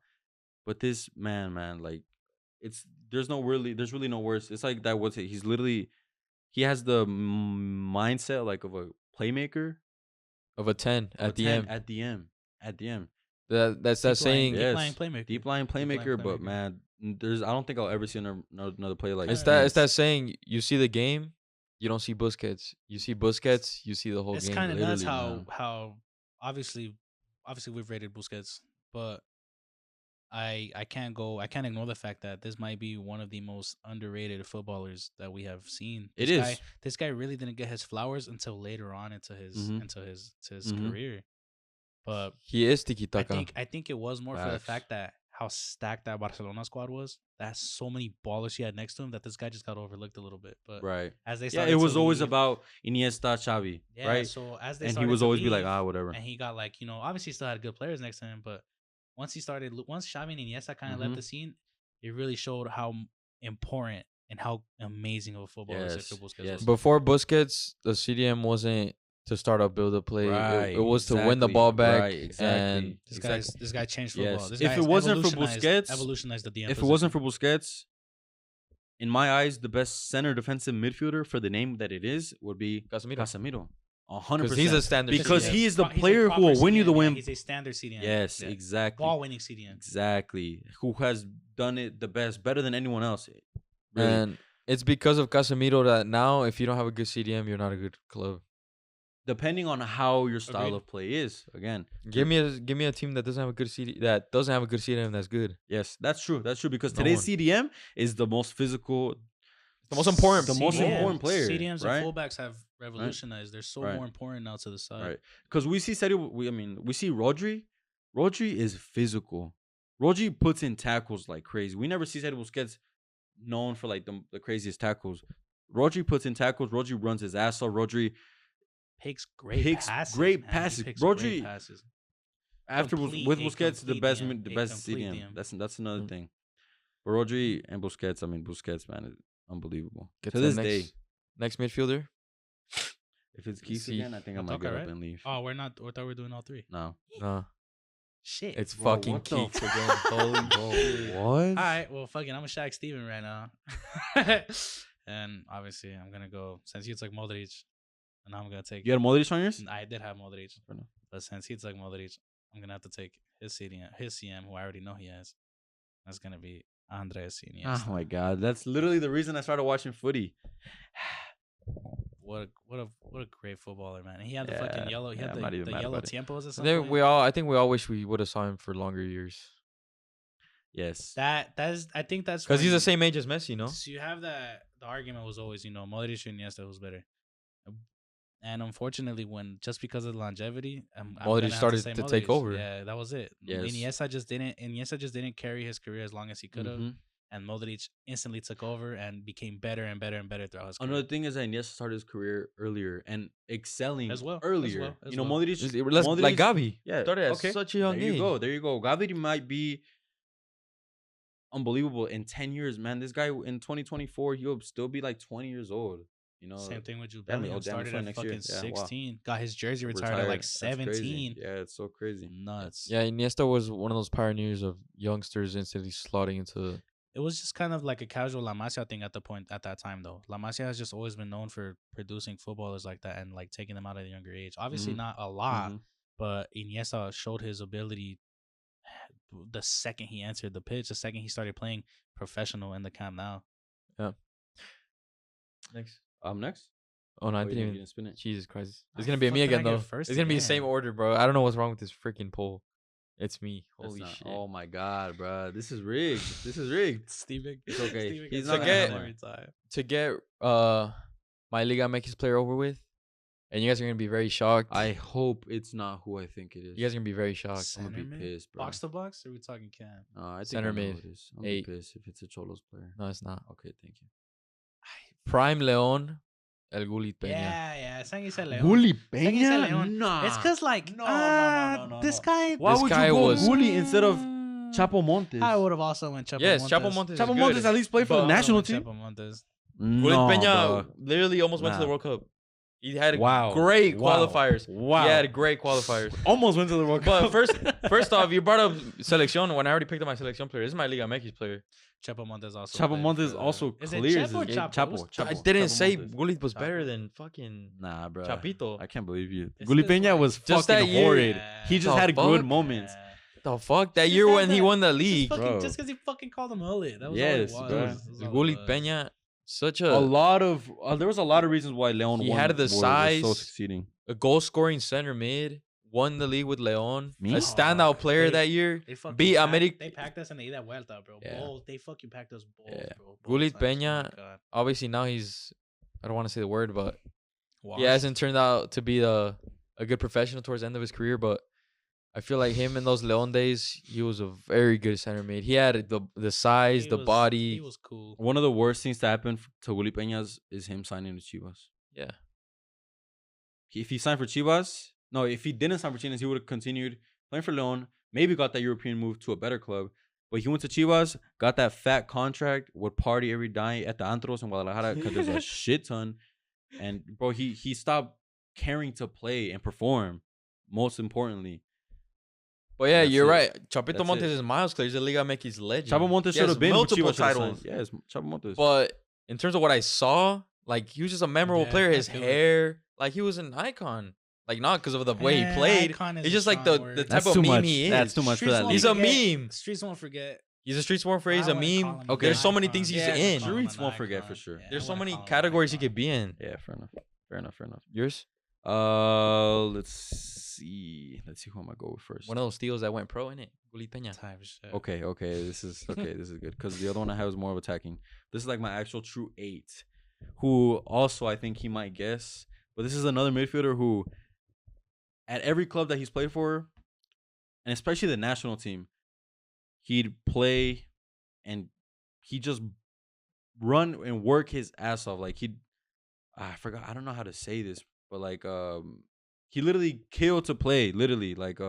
But this man, like, there's really no words. It's like that. He has the mindset like of a playmaker Of a 10 of a at the 10 end. At the end. That's that saying. Yes. Deep line playmaker. Deep line playmaker, but playmaker. man, I don't think I'll ever see another player like It's that. that saying. You see the game, you don't see Busquets. You see Busquets, you see the whole It's game. kind of nuts literally, how obviously we've rated Busquets, but I can't ignore the fact that this might be one of the most underrated footballers that we have seen. It This is. guy, this guy really didn't get his flowers until later on into his Mhm. Mhm. career. But He is tiki taka. I think it was more for the Facts. fact that how stacked that Barcelona squad was. That so many ballers he had next to him that this guy just got overlooked a little bit. But Right. as they Yeah, started it was to always leave- about Iniesta, Xavi, yeah, right? So as they And he started was to always be like, leave, whatever. and he got like obviously he still had good players next to him, but once Xavi and Iniesta kind of left Mhm. the scene, it really showed how important and how amazing of a footballer Yes, Sergio Busquets yes. was. Before Busquets, the CDM wasn't to start a build up play. Right, It was to win the exactly, ball back. right, exactly. And This guy changed Yes. football. This If guy it has wasn't for evolutionized- Busquets- evolutionized the DM. If it wasn't for Busquets, in my eyes, the best center defensive midfielder for the name that it is would be Casemiro. Casemiro. 100%. Because he's a standard. Because CDM. he is the He's a player who proper will win you CDM, the yeah, win. He's a standard CDM. Yes, Yeah. exactly. Ball winning CDM. Exactly. Who has done it the best, better than anyone else. Really. And it's because of Casemiro that now, if you don't have a good CDM, you're not a good club. Depending on how your style Agreed. of play is, again. Give me a team that doesn't have a good CDM that's good. Yes, that's true. That's true because No today's one. CDM is the most physical. The most important. The most CDMs important player, CDMs right? and fullbacks have revolutionized. They're so Right. more important now to the side. Right. Because we see we see Rodri. Rodri is physical. Rodri puts in tackles like crazy. We never see Sergio Busquets known for like the craziest tackles. Rodri puts in tackles. Rodri runs his ass off. Rodri Picks great Picks passes. great man. He passes. picks Rodri- great passes. after Complete- with a Busquets the complete best DM, the a best complete CDM. DM. That's another Mm. thing. But Rodri and Busquets, I mean Busquets, man, is unbelievable. Get to the this next, day, next midfielder. if it's Keith see. again, I think I might Matoka, get right? up and leave. Oh, we're not. I thought we were doing all three. No. No, Shit. it's Bro, fucking what the Keeks f- again. Holy shit. What? All right. Well, fucking, I'm a Shaq Steven right now. And obviously, I'm gonna go since he took Modric, and I'm gonna take. You had Modric on yours? I did have Modric, Fair enough. but since he took Modric, I'm gonna have to take his CM, who I already know he has. That's gonna be Andres Iniesta. Oh my god, that's literally the reason I started watching footy. What a great footballer, man! And he had the Yeah, fucking yellow. He yeah, had I'm not even the mad yellow about it. tiempos or I something. think we all wish we would have saw him for longer years Yes. That's I think that's because he's when- the same age as Messi, no? So you have that. The argument was always, Modric or Iniesta who's better. And unfortunately, when just because of the longevity, I'm Modric gonna have started say to take Modric. over. Yeah, that was it. Yes. Iniesta just didn't carry his career as long as he could have, Mhm. and Modric instantly took over and became better and better and better throughout his career. Another thing is that Iniesta started his career earlier and excelling As well, as earlier. well, as you know, well. Modric, Like Modric- Gavi. Yeah, Started at okay. such a young there age. you go. There you go. Gavi might be unbelievable in 10 years, man. This guy in 2024, he'll still be like 20 years old. You know, Same thing with Jude damn it, Bellingham. oh, damn, it's Started only at next year. fucking Yeah, wow. 16. Got his jersey retired at like That's crazy. 17. Yeah, it's so crazy. Nuts. Yeah, Iniesta was one of those pioneers of youngsters instantly slotting into. It was just kind of like a casual La Masia thing at that time though. La Masia has just always been known for producing footballers like that and like taking them out at a younger age. Obviously Mhm. not a lot, Mhm. but Iniesta showed his ability the second he entered the pitch, the second he started playing professional in the Camp Nou. Next. Next. Oh no, I Oh, didn't you even. didn't spin it. Jesus Christ. How It's the gonna be fuck me did I again get though. first It's gonna be the same again? order, bro. I don't know what's wrong with this freaking poll. It's me. That's Holy not- shit. Oh my god, bro. This is rigged. This is rigged. Steven, It's okay. Steven He's gets not mad gonna every hammer. time. To get my Liga MX player over with, and you guys are gonna be very shocked. I hope it's not who I think it is. You guys are gonna be very shocked. I'm gonna be Center mid? pissed, bro. Box to box? Or are we talking Cam? I think Center I know mid, who it is. I'm gonna be 8. pissed if it's a Cholos player. No, it's not. Okay, thank you. Prime Leon, El Gulit Peña. Yeah. Saying he's a Leon. Gulli Saying he's a Peña? Leon. Nah. It's because like No. this guy. Why This would guy you go was- Gulli instead of Chapo Montes? I would have also went Chapo Yes, Montes. Chapo Montes. Chapo is Montes good. at least played for the But- national Went team. Chapo Montes. Gulit Peña bro. literally almost went to the Nah. World Cup. He had Wow. great Wow. qualifiers. Wow. He had great qualifiers. Almost went to the World Cup. But first off, you brought up Selección when I already picked up my Selección player. This is my Liga MX player. Chapo Montes also. Chapo played Montes for- also Is it clears Chapo or his- Chapo? Chapo. Chapo. I didn't Chapo say Montes. Gulit was better Chapo. than fucking Nah, bro. Chapito. I can't believe you. This Gulli is Peña like- was Just fucking that year- horrid. Yeah. He just The had good fuck? moments. The fuck? That Just year had when he that- won the league. Bro. Just because he fucking called him mullet. That was Yes, all it bro. was. That was all it Gulit was. Peña, such A a lot of there was a lot of reasons why Leon He won. had the was so size. succeeding. goal scoring center mid, won the league with Leon, Me? a standout player They- that year. They fucking Beat packed, America. They packed us and they that vuelta, bro. Yeah. Both. They fucking packed us both, Yeah. bro. Both Gulit times. Oh my Peña, God. Obviously now I don't want to say the word, but he Washed. hasn't turned out to be a good professional towards the end of his career. But I feel like him in those Leon days, he was a very good center mid. He had the size, He the was- body. He was cool. One of the worst things to happen to Gulli Peña is him signing to Chivas. Yeah. If he signed for Chivas, no, if he didn't sign for Chivas, he would have continued playing for Leon. Maybe got that European move to a better club. But he went to Chivas, got that fat contract, would party every night at the Antros in Guadalajara because there's a shit ton. And bro, he stopped caring to play and perform. Most importantly, But yeah, That's you're it. right. Chapito That's Montes it. is miles clear. He's a Liga MX legend. Chapo Montes He should has have been with multiple Chivas should've titles. signed. Yes, Chapo Montes. But in terms of what I saw, like he was just a memorable Yeah, player. I His feel it. hair, like he was an icon. Like not because of the way he Eh, played. icon is It's a just like strong the word. type That's of too meme much. he is. That's too much for Streets that won't league. He's a forget- meme. Streets won't forget. He's a street smart phrase. He's I a wouldn't meme. call him Okay, there's an so many icon. things he's Yeah, in. call him Streets an won't forget icon. for sure. Yeah, I There's so wouldn't many call him an categories he icon. could be in. Yeah, fair enough. Fair enough. Yours? Let's Let's see who I'm gonna go with first. One of those steals that went pro in it. Gullit Peña. Type of shit. Okay. This is good because the other one I have is more of attacking. This is like my actual true 8, who also I think he might guess. But this is another midfielder who, at every club that he's played for, and especially the national team, he'd play and he just run and work his ass off. Like I forgot. I don't know how to say this, but like he literally killed to play. Literally, like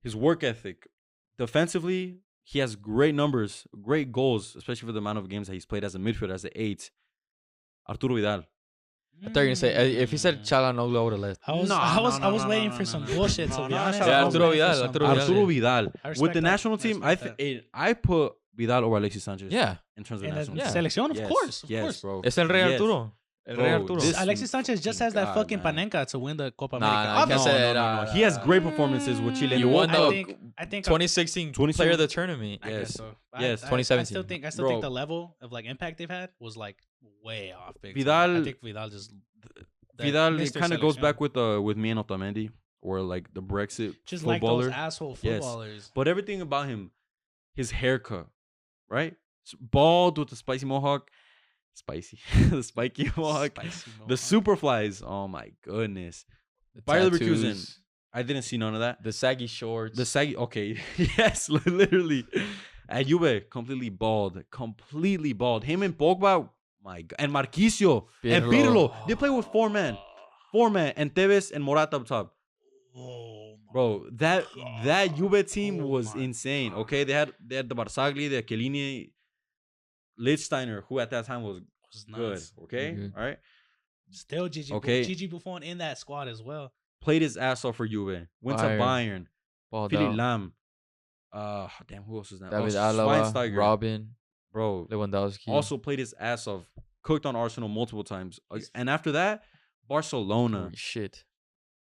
his work ethic, defensively, he has great numbers, great goals, especially for the amount of games that he's played as a midfielder, as an 8. Arturo Vidal. I thought you were gonna say if he said Chalanoglu, I would have left. I was waiting for some bullshit to be honest. Yeah, I was Arturo waiting for Vidal, some Arturo bullshit. Arturo Vidal. I respect With the that. national I team, respect that. I put Vidal over Alexis Sanchez. Yeah, In terms of In the national Yeah. team. selección, of Yes, course, of yes, course. bro. it's El Rey Yes. Arturo. El Rey Bro, Arturo. this- Alexis Sanchez just has that God, fucking man. panenka to win the Copa Nah, America. I can't Obviously. say that. He has great performances with Chile. You won I the think 2016 player of the tournament. I guess Yes. so. Yes. I 2017. I still Bro. think the level of like impact they've had was like way off. Big time. Vidal- I think Vidal just Vidal, it Mr. kind of goes Selección. back with me and Otamendi, or like the Brexit just like those footballer. asshole Yes. footballers. But everything about him, his haircut, right? Bald with the spicy mohawk. Spicy. The spiky mohawk. Spicy The mohawk. super flies. Oh my goodness. The Bayer tattoos, Leverkusen. I didn't see none of that. the saggy shorts. The saggy. Okay. Yes, literally. At Juve, completely bald. Completely bald. Him and Pogba. My God. And Marquisio. And Pirlo. Pirlo. They play with 4 men. 4 men. And Tevez and Morata up top. Oh, my Bro, that Juve team Oh was my insane. God. Okay, they had the Barzagli, the Chiellini, Lichtsteiner, who at that time was was good. nuts. Okay, Good. all right. Still Gigi. Okay. Gigi Buffon in that squad as well. Played his ass off for Juve. Went to Bayern. Bayern. Balled Philip out. Lam. Damn, who else is that? David Oh, Alaba, Schweinsteiger. Robin, Bro, Lewandowski. also played his ass off. Cooked on Arsenal multiple times. And after that, Barcelona. Holy shit.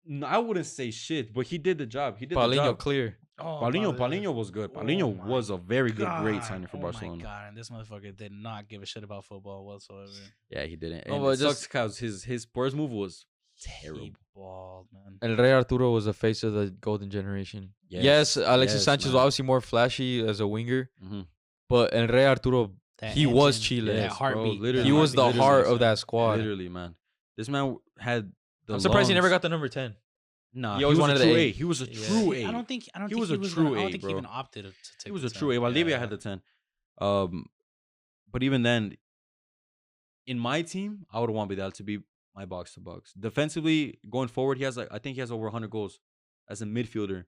No, I wouldn't say shit, but he did the job. He did the Paulinho job. Oh, clear. Paulinho was good. Oh Paulinho my was a very good, great God. signing for Oh Barcelona. my God, and this motherfucker did not give a shit about football whatsoever. Yeah, he didn't. No, And but it sucks just- because his Spurs move was He terrible. balled, man. El Rey Arturo was the face of the golden generation. Yes, Yes, Alexis yes, Sanchez was man. obviously more flashy as a winger, Mhm. but El Rey Arturo, That he was engine, Chile. that Yes, bro, heartbeat. literally. he was the Literally, heart son. of that squad. Literally, man. This man had the I'm surprised he never lungs. got the number 10. Nah, he always was wanted a the true 8. eight. He was a Yeah. true 8. I don't think He was a true I don't eight, think bro. he even opted to take. He was the a true 10. 8. Valdivia Yeah. had the 10. But even then, in my team, I would want Vidal to be my box to box. Defensively, going forward, I think he has over 100 goals as a midfielder.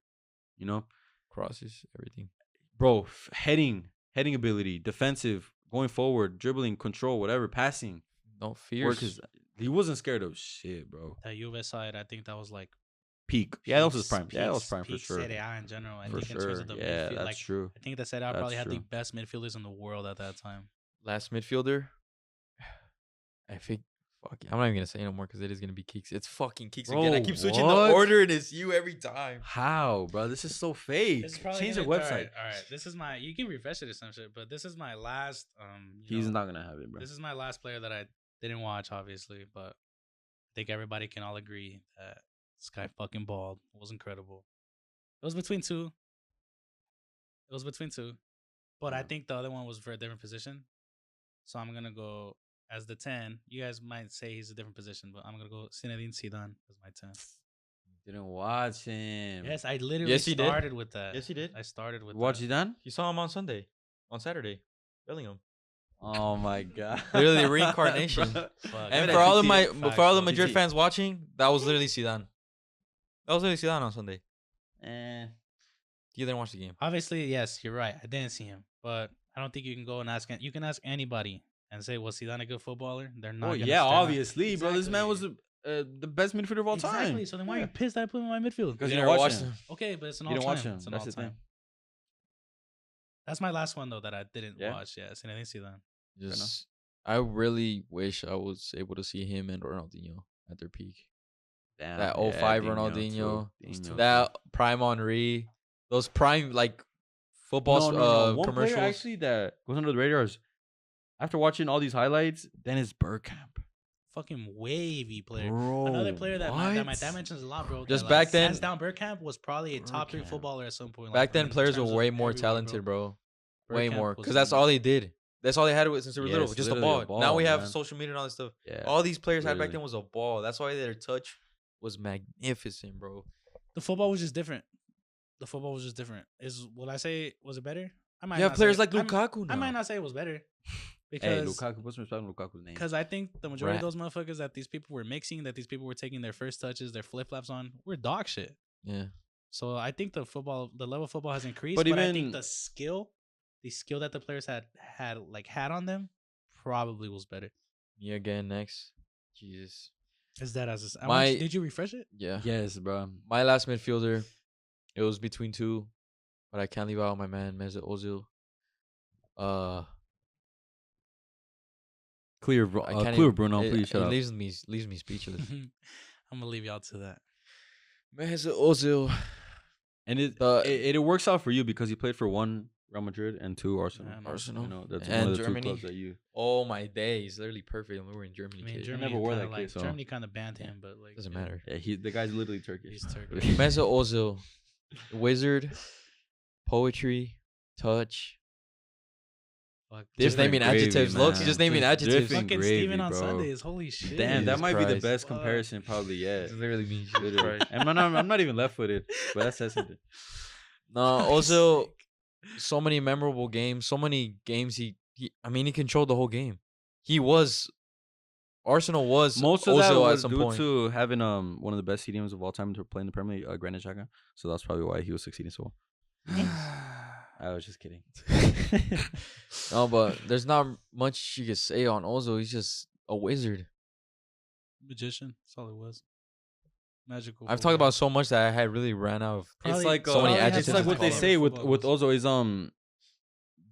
You know, Crosses, everything. bro, heading ability, defensive, going forward, dribbling, control, whatever, passing. No Work fierce. his, he wasn't scared of shit, bro. That Juve side, I think that was like Peak. Yeah, that was his peaks- prime. Yeah, that was peaks- prime for peak sure. Serie A in general. I For think in terms sure. of the Yeah, midfield, that's like true. I think that Serie A That's probably had the true. best midfielders in the world at that time. Last midfielder. I think. Fuck. I'm not even gonna say no more because it is gonna be Keeks. It's fucking Keeks again. I Bro, keep switching what? the order and it's you every time. How, bro? This is so fake. This is probably Change the gonna- website. All right, this is my. You can refresh it or some shit, but this is my last. He's not gonna have it, bro. This is my last player that I didn't watch, obviously, but I think everybody can all agree that this guy fucking balled. It was incredible. It was between two. But I Yeah. think the other one was for a different position. So I'm gonna go as the 10. You guys might say he's a different position, but I'm gonna go Zinedine Zidane as my 10. Didn't watch him. Yes, I literally Yes, he did. started with that. Yes, he did. I started with Watch that. Zidane? You saw him on Saturday, Bellingham. Oh my god. Literally reincarnation. Bro. Fuck. And that for all of TT. my Facts, for all the bro. Madrid TT. fans watching, that was literally Zidane. That was literally Zidane on Sunday. You didn't watch the game. Obviously, yes, you're right. I didn't see him, but I don't think you can go and ask. You can ask anybody and say, "Was Zidane a good footballer?" They're not. Oh gonna- yeah, they're not- obviously, bro. This man was the best midfielder of all Exactly. time. So then why are Yeah. you pissed that I put him in my midfield? Because You you never never watched watched him. Okay, but it's an You all didn't time. watch him. It's an That's all the thing. time. That's my last one though that I didn't Yeah? watch. Yes, and I didn't see that. Just I really wish I was able to see him and Ronaldinho at their peak. Damn, That yeah, 05 Dino Ronaldinho, too. Dino. That prime Henri, those prime like football One commercials. player actually that goes under the radar is after watching all these highlights, Dennis Bergkamp. fucking wavy player. Bro, Another player that my dad what? mentions a lot, bro. Just that, back then- hands down, Bergkamp was probably a top 3 Bergkamp. footballer at some point. Back like, then, in players were terms of way more everywhere, talented, bro. Way Bergkamp more, was because that's elite. all they did. That's all they had since they were Yeah, little, it's just a literally a ball. Now ball, we have man. social media and all this stuff. Yeah. All these players had back literally. then was a ball. That's why their touch was magnificent, bro. The football was just different. The football was just different. Will I say was it better? I might. You have not players say, like Lukaku I now. might not say it was better Hey, because Lukaku. Put some respect on Lukaku's name. I think the majority Rat. of those motherfuckers that these people were mixing, that these people were taking their first touches, their flip flops on, were dog shit. Yeah. So I think the level of football has increased, But but I even- think the skill that the players had on them, probably was better. Me again next. Jesus. Is that as My- did you refresh it? Yeah. Yes, bro. My last midfielder, it was between two, but I can't leave out my man Mesut Ozil. Clear, I can't clear, even- Bruno. it- Please shut it up. leaves me speechless. I'm gonna leave y'all to that. Mesut Ozil. And it works out for you because you played for one Real Madrid and two Arsenal. Yeah, Arsenal. You know, that's And one of the Germany. two clubs that you. Oh my days, literally perfect. And we were in Germany. I mean, kid. Germany never wore kinda that kit, like so- Germany kind of banned him, but like Doesn't yeah, matter. Yeah, the guy's literally Turkish. He's Turkish. Mesut Ozil, wizard, poetry, touch. Fuck, Just Different naming gravy, adjectives. Look, man. just naming Just adjectives. different Fucking gravy, Steven on bro. Sundays. Holy shit. Damn, that Jesus might be the Christ. best Fuck. comparison probably yet. It's literally me. Literally. And I'm not even left-footed, but that says something. No, Ozil, so many memorable games. So many games he he controlled the whole game. Arsenal was Most of that Ozil at was some due point. to having one of the best stadiums of all time to play in the Premier League, Granit Xhaka. So that's probably why he was succeeding so well. I was just kidding. No, but there's not much you could say on Ozil. He's just a wizard. Magician. That's all it was. Magical. I've talked about so much that I had really ran out of. It's like so many it's adjectives like to what they call him. say with Ozil is one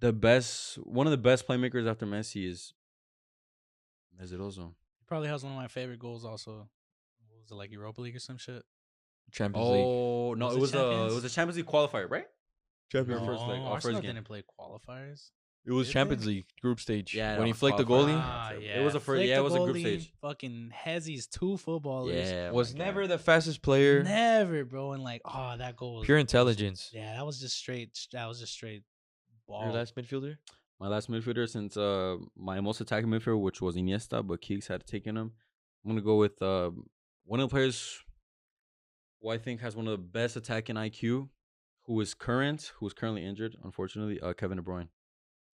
of the best playmakers after Messi is Mesut Ozil. Probably has one of my favorite goals. Also, what was it, like Europa League or some shit? Champions League. Oh no, Was it it was Champions? a Champions League qualifier, right? Champions No, first leg, Arsenal first game. didn't play qualifiers. It was Did Champions they? League group stage. Yeah, when he no, flicked the qualifier. goalie, Ah, It yeah. was the first- Flick yeah, the it was a group goalie, stage. Fucking Hezzy's two footballers. Yeah, was my God. never the fastest player. Never, bro. And like, that goal was Pure intelligence. Yeah, that was just straight. That was just straight ball. Your last midfielder? My last midfielder since my most attacking midfielder, which was Iniesta, but Keeks had taken him. I'm gonna go with one of the players who I think has one of the best attacking IQ, who is currently injured, unfortunately, Kevin De Bruyne.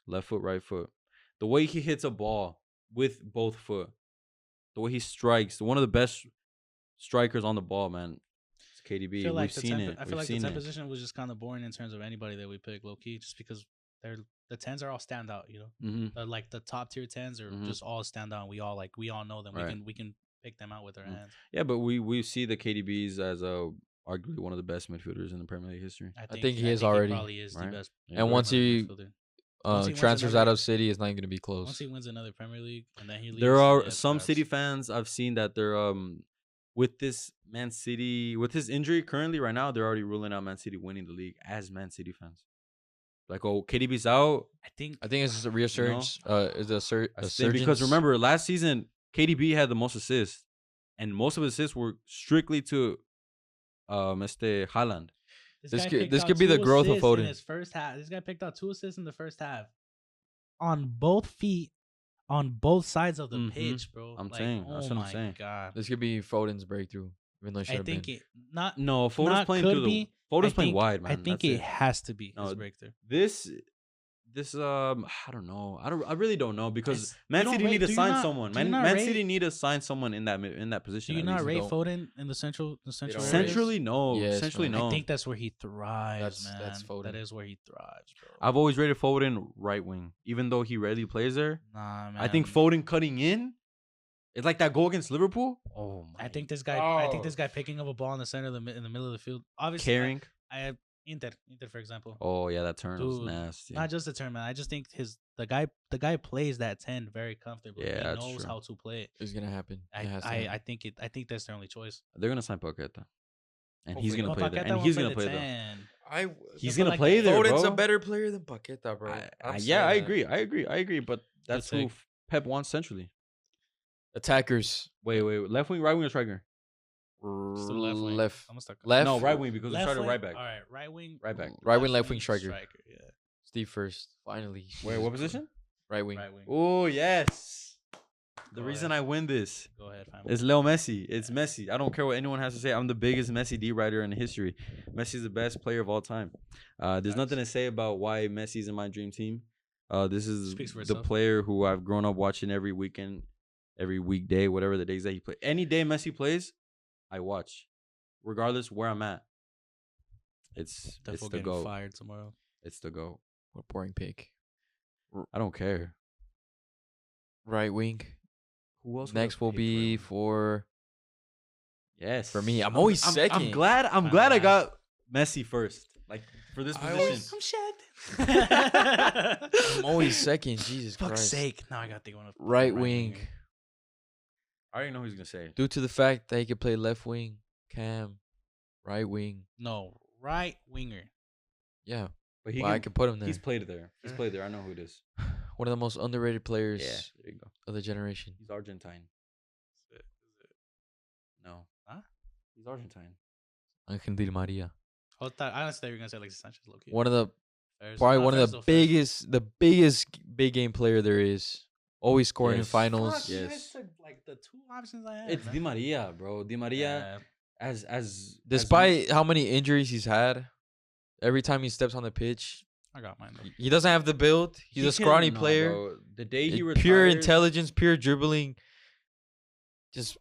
Left foot, right foot. The way he hits a ball with both foot, the way he strikes, one of the best strikers on the ball, man. It's KDB. I feel like We've seen it. I feel We've like the seen 10 it. position was just kind of boring in terms of anybody that we pick, low key, just because the 10s are all stand out, you know. Mm-hmm. Like the top tier 10s are Mhm. just all stand out. And we all know them. Right. We can pick them out with our Mhm. hands. Yeah, but we see the KDBs as arguably one of the best midfielders in the Premier League history. think he is already, probably is right? the best. Yeah, And once Premier he League midfielder. Once he wins transfers another- out of City, it's not going to be Once close. he wins another Premier League and then he leaves, There are yeah, some perhaps. City fans I've seen that they're with this Man City with his injury currently right now, they're already ruling out Man City winning the league as Man City fans. Like, oh, KDB's out. I think I think it's just a resurgence. Is a I say because remember last season KDB had the most assists, and most of his assists were strictly to Haaland. This guy could- picked this out could be the 2 growth of assists in Foden. his first half. This guy picked out 2 assists in the first half on both feet, on both sides of the Mhm. pitch, bro. I'm Like, saying. oh That's what I'm my saying. God. This could be Foden's breakthrough, even though it should I have think been. it not. No, Foden's not playing could through the. be. Foden's I playing think- wide, man. I think That's it has to be No, his breakthrough. This I don't know. I really don't know because It's- Man you don't City rate- need to do you sign not- someone. do you Man, not Man rate- City need to sign someone in that Do position. you at not least. rate don't. Foden in the central don't area? rate him. Centrally, no. Yes, Centrally, man. no. I think that's where he thrives, That's man. Foden. That is where he thrives, bro. I've always rated Foden right wing, even though he rarely plays there. Nah, man. I think Foden cutting in, it's like that goal against Liverpool. Oh my! I think this guy picking up a ball in the center of in the middle of the field. Obviously, caring. I have Inter for example. Oh yeah, that turn was Dude, nasty. Not just the turn, man. I just think the guy plays that 10 very comfortably. Yeah, He that's knows true. how to play it. It's gonna happen. It has to happen. I think that's their only choice. They're gonna sign Paqueta, and he's Hopefully. gonna But play there, Paqueta and won't he's play gonna the play there. 10. He's but gonna like play there, Foden's bro. a better player than Paqueta, bro. Yeah, I agree. But that's who take. Pep wants centrally. Attackers. Wait. Left wing, right wing, or striker? Still left wing. Left. I'm stuck. Left. No, right wing because we started wing? right back. All right, right wing. Right back. Right wing, left wing, striker. Yeah. Steve first. Finally. Wait, Jesus what Christ. position? Right wing. Right wing. Oh yes. The Go reason ahead. I win this Go ahead, fam. is Leo Messi. It's Messi. I don't care what anyone has to say. I'm the biggest Messi D writer in history. Messi's the best player of all time. There's nothing to say about why Messi's in my dream team. This is Speaks for the itself. player who I've grown up watching every weekend, every weekday, whatever the days that he plays. Any day Messi plays, I watch, regardless where I'm at. It's Defo the getting GOAT. fired tomorrow. It's the GOAT. What boring pick. I don't care. Right wing. Who else? Next will be for yes for me. I'm always I'm second. glad. I'm I'm glad I last. got Messi first. Like for this I position. always- I'm shagged. I'm always second. Jesus Fuck's Christ. sake. Now I got to think one of Right wing. I already know who he's gonna say. Due to the fact that he could play left wing, Cam, right wing. No, right winger. Yeah. But he Well, I could put him there. he's played there. He's played there. I know who it is. One of the most underrated players Yeah, there you go. of the generation. He's Argentine. No. Huh? He's Argentine. Angel Di Maria. I honestly thought you were gonna say Alexis Sanchez. Low-key. One of the Fairs. probably Not one Fairs, of the though, Fairs. biggest big game player there is. Always scoring in Yes. finals. Fuck, you Yes. guys took, like the two options I had. It's man. Di Maria, bro. Di Maria Yeah. as Despite how many injuries he's had, every time he steps on the pitch, I got mine. Though. he doesn't have the build. He's he a scrawny can- nah, player. bro. The day he It's retired, pure intelligence, pure dribbling. Just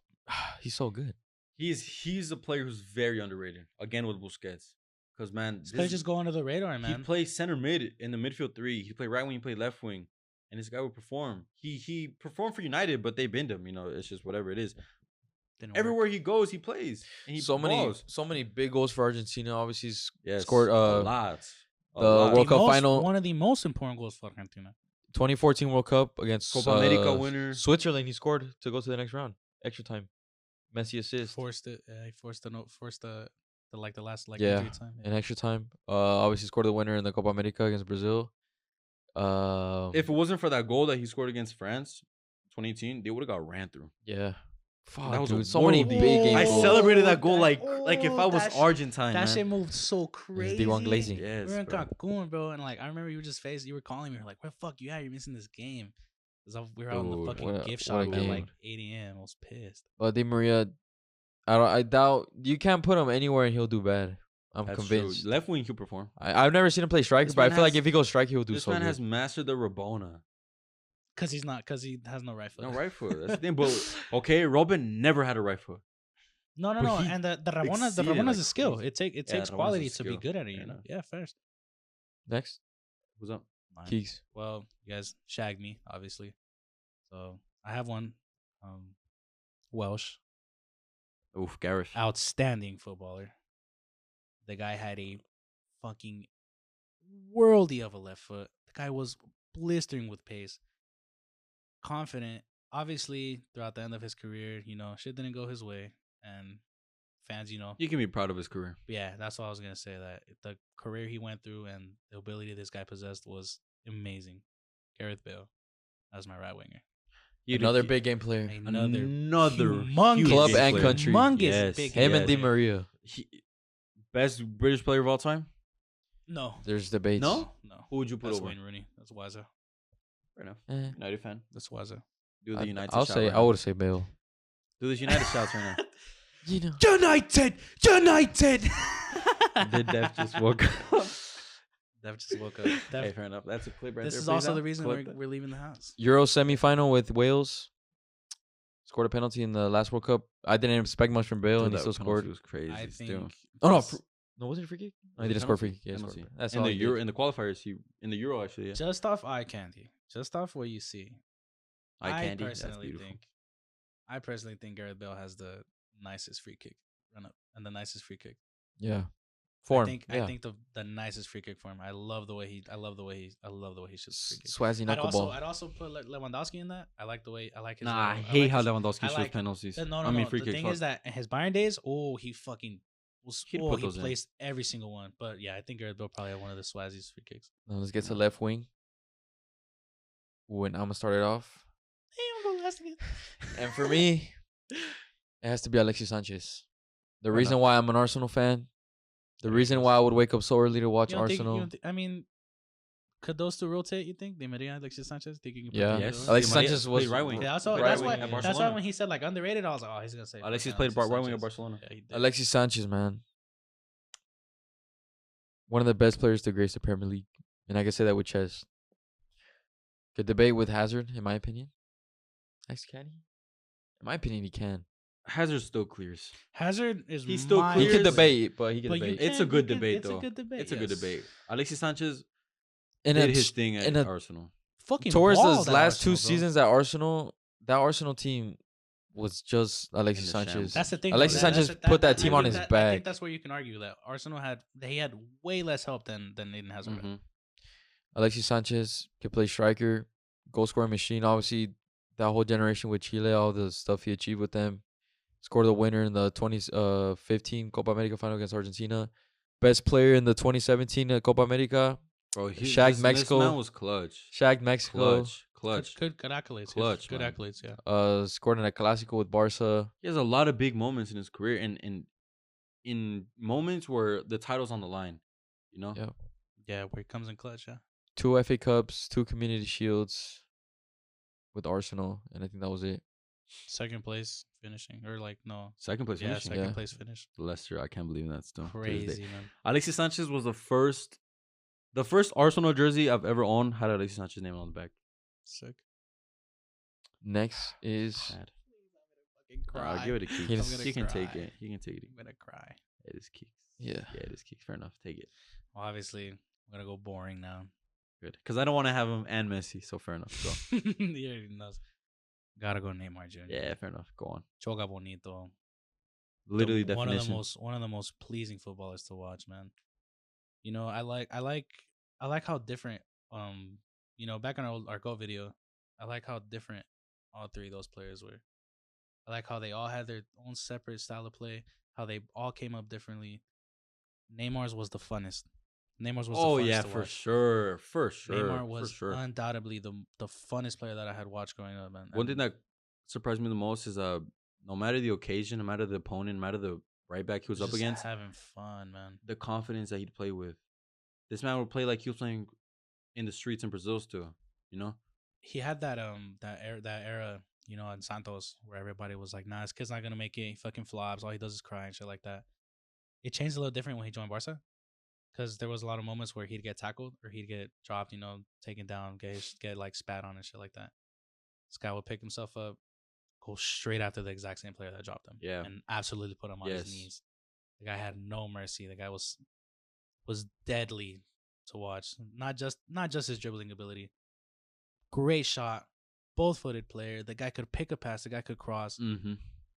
he's so good. He's a player who's very underrated. Again with Busquets, because man, This player just go under the radar, he man. plays center mid in the midfield three. He played right wing, he played left wing, and this guy would perform. He performed for United, but they binned him. You know, it's just whatever it is. Didn't work. Everywhere he goes, he plays. And he So balls. many big goals for Argentina. Obviously, he's Yes, scored a lot. A the lot. World Cup most, final. One of the most important goals for Argentina. 2014 World Cup against Copa America winner. Switzerland. He scored to go to the next round. Extra time. Messi assist. Forced it. He forced the last Yeah, injury time. in extra time. Obviously scored the winner in the Copa America against Brazil. If it wasn't for that goal that he scored against France, 2018, they would have got ran through. yeah, fuck, That was a dude, so many worldie. big game I goals. celebrated that goal That- like if I was that sh- Argentine, That man. shit moved so crazy. D1 Glazing. Yes, we were in bro. Cancun, bro, and like I remember you were just you were calling me. You were like, "Where the fuck you at? You're missing this game." Because we were out in the Dude, fucking what a- gift what a shop at game. like 8 a.m. I was pissed. But Di Maria, I doubt you can't put him anywhere and he'll do bad. I'm That's convinced. true. Left wing, he'll perform. I've never seen him play striker, This but I man feel like has- if he goes striker, he'll do This so man good. has mastered the Rabona. Because he has no right foot. No right foot. That's the thing. But okay, Robin never had a right foot. No, But he and the Rabona, exceeded Rabona's like a skill. crazy. It Yeah, takes Rabona's a quality to be skill. good at it. You Yeah, know. no. Yeah, first. Next, Who's up? Mine. Keeks. Well, you guys shagged me, obviously. So I have one. Welsh, Oof, Gareth. outstanding footballer. The guy had a fucking worldy of a left foot. The guy was blistering with pace. Confident. Obviously, throughout the end of his career, shit didn't go his way. And fans, You can be proud of his career. yeah, that's what I was going to say. That the career he went through and the ability this guy possessed was amazing. Gareth Bale. That's my right winger. Another big game player. Another humongous huge Club game and player. country. Humongous Yes, big Him game and Di player. Maria. Best British player of all time. No. There's debates. No? No. Who would you put That's over? Wayne Rooney. That's wiser. Fair enough. Eh, United fan. That's wiser. Do the United. I'll shout say right I now. would say Bale. Do this United shouts right now. You know. United! Did Def just woke up? Dev just woke up. Hey, Dev, fair enough. That's a clip right this there. is Please also out. the reason Clip we're leaving the house. Euro semifinal with Wales. Scored a penalty in the last World Cup. I didn't expect much from Bale, Dude, and he that still penalty scored. was crazy. I still. think. Oh no, just- no, was it a free kick? No, Was he it didn't score a penalty? free kick. Yeah, he Penalty. scored. That's in all the he Euro, did. in the qualifiers, in the Euro actually. Yeah. just off eye candy, just off what you see. Eye candy. That's personally beautiful. think Gareth Bale has the nicest free kick run up and the nicest free kick. Yeah, form. I think the nicest free kick for him. I love the way he shoots free kick. Swazzy I'd knuckleball. also put Lewandowski in that. I like his. Nah, I little- hate like how his- Lewandowski I shoots like- penalties. No. I mean free The kicks. thing is that in his Bayern days, he fucking was. He'd He put those in. placed every single one. But yeah, I think Gareth Bale probably had one of the Swazzy's free kicks. Now let's get to left wing. Ooh, and I'm gonna start it off. has to be. And for me, it has to be Alexis Sanchez. The Fair reason enough. why I'm an Arsenal fan, the Very reason close. why I would wake up so early to watch You don't think? You Arsenal. don't I mean, could those two rotate? You think? Di Maria, Alexis Sanchez. Think you can put Yeah. them Yes. together? Alexis Di Maria Sanchez played was right wing. Yeah, Played that's right why. wing at That's why Barcelona. when he said like underrated, I was like, oh, he's gonna say Alexis fucking played right wing at Sanchez. Barcelona. Yeah, he did. Alexis Sanchez, man. One of the best players to grace the Premier League. And I can say that with chess. Could debate with Hazard, in my opinion. Next, can he? In my opinion, he can. Hazard still clears. Hazard is He still my- He could clears. debate, but he could But you debate. It's a can- good you can- debate, it's though. a good debate. It's a good yes. debate. Alexis Sanchez In did a, his thing in at a Arsenal. Fucking towards balled those at last two Arsenal, bro. seasons at Arsenal, that Arsenal team was just Alexis In the Sanchez. shambles. That's the thing. Alexis though. Sanchez put that team I on think his I back. think that's where you can argue that Arsenal had way less help than Eden Hazard. Mhm. Alexis Sanchez could play striker, goal scoring machine. Obviously, that whole generation with Chile, all the stuff he achieved with them. Scored the winner in the 2015 Copa America final against Argentina. Best player in the 2017 Copa America. Bro, Shagged Mexico. This man was clutch. Shagged Mexico. Clutch. Good accolades. Clutch, yes. Good man. accolades. Yeah. Scored in a Clásico with Barca. He has a lot of big moments in his career, and in moments where the title's on the line. You know. Yeah. Yeah, where he comes in clutch. Yeah. 2 FA Cups, 2 Community Shields with Arsenal, and I think that was it. Second place finishing, or like no. Second place Yeah, finishing. second Yeah. place finish. Leicester. I can't believe that still. to this day. Crazy, man. Alexis Sanchez was the first Arsenal jersey I've ever owned had Alexis Sanchez name on the back. Sick. Next is Sad. Fucking I'll give it a kick. I'm gonna He can take cry. it. He can take it. I'm gonna cry. It is kicks. yeah. Yeah, it is kicks. Fair enough. Take it. Well, obviously, I'm gonna go boring now. Good. Because I don't want to have him and Messi. So fair enough. Go. He already knows. Gotta go Neymar Jr. Yeah, fair enough. Go on. Choga bonito. Literally One definition. one of the most pleasing footballers to watch, man. You know, I like how different back on our Go video, I like how different all three of those players were. I like how they all had their own separate style of play, how they all came up differently. Neymar's was the funnest. Neymar's was Oh the funnest yeah, to for watch. sure. For sure. Neymar was for sure. undoubtedly the funnest player that I had watched growing up, man. One thing that surprised me the most is no matter the occasion, no matter the opponent, no matter the right back he was up just against, having fun, man. the confidence that he'd play with. This man would play like he was playing in the streets in Brazil still, you know? He had that era, in Santos where everybody was like, nah, this kid's not gonna make it. He fucking flops. All he does is cry and shit like that. It changed a little different when he joined Barca. Because there was a lot of moments where he'd get tackled or he'd get dropped, taken down, get like spat on and shit like that. This guy would pick himself up, go straight after the exact same player that dropped him. Yeah. And absolutely put him on his knees. The guy had no mercy. The guy was deadly to watch. Not just his dribbling ability. Great shot. Both-footed player. The guy could pick a pass. The guy could cross. Mm-hmm.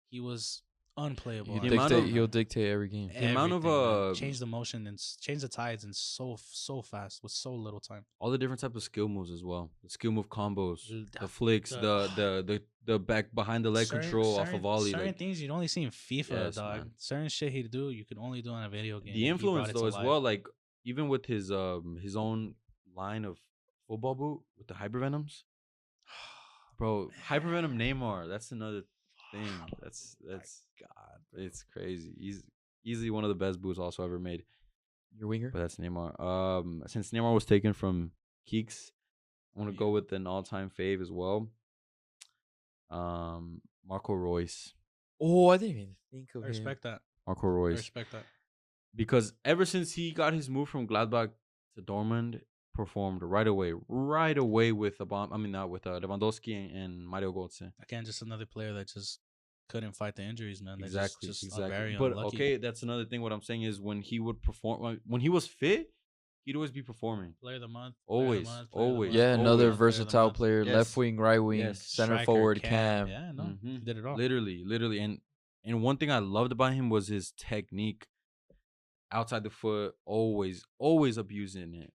He was unplayable. The amount of- He'll dictate every game. The amount of, Everything, man. Change the motion and change the tides and so fast with so little time. All the different type of skill moves as well. The skill move combos, L- the flicks, the back behind the leg control off a volley. Certain Like things you'd only see in FIFA, Yes, dog. man. Certain shit he'd do, you could only do on a video game. the He influence brought it though to as life. well, like even with his own line of football boot with the Hypervenoms. Bro, Hypervenom Neymar, that's another thing. That's God. it's crazy. He's easily one of the best boots also ever made. Your winger? But that's Neymar. Since Neymar was taken from Keeks, I want to go with an all-time fave as well. Marco Reus. Oh, I didn't even think of I him. respect that. Marco I Reus. respect that. Because ever since he got his move from Gladbach to Dortmund, performed right away with Lewandowski and Mario Götze. Again, just another player that just couldn't fight the injuries, man. That Exactly, just exactly. very But unlucky. okay, that's another thing. What I'm saying is when he would perform, when he was fit, he'd always be performing. Player of the month. Always, always. Yeah, another Always. versatile player. Yes. Left wing, right wing, Yes. center Striker, forward, cam. Yeah, no, Mhm. he did it all. Literally, and one thing I loved about him was his technique. Outside the foot, always abusing it,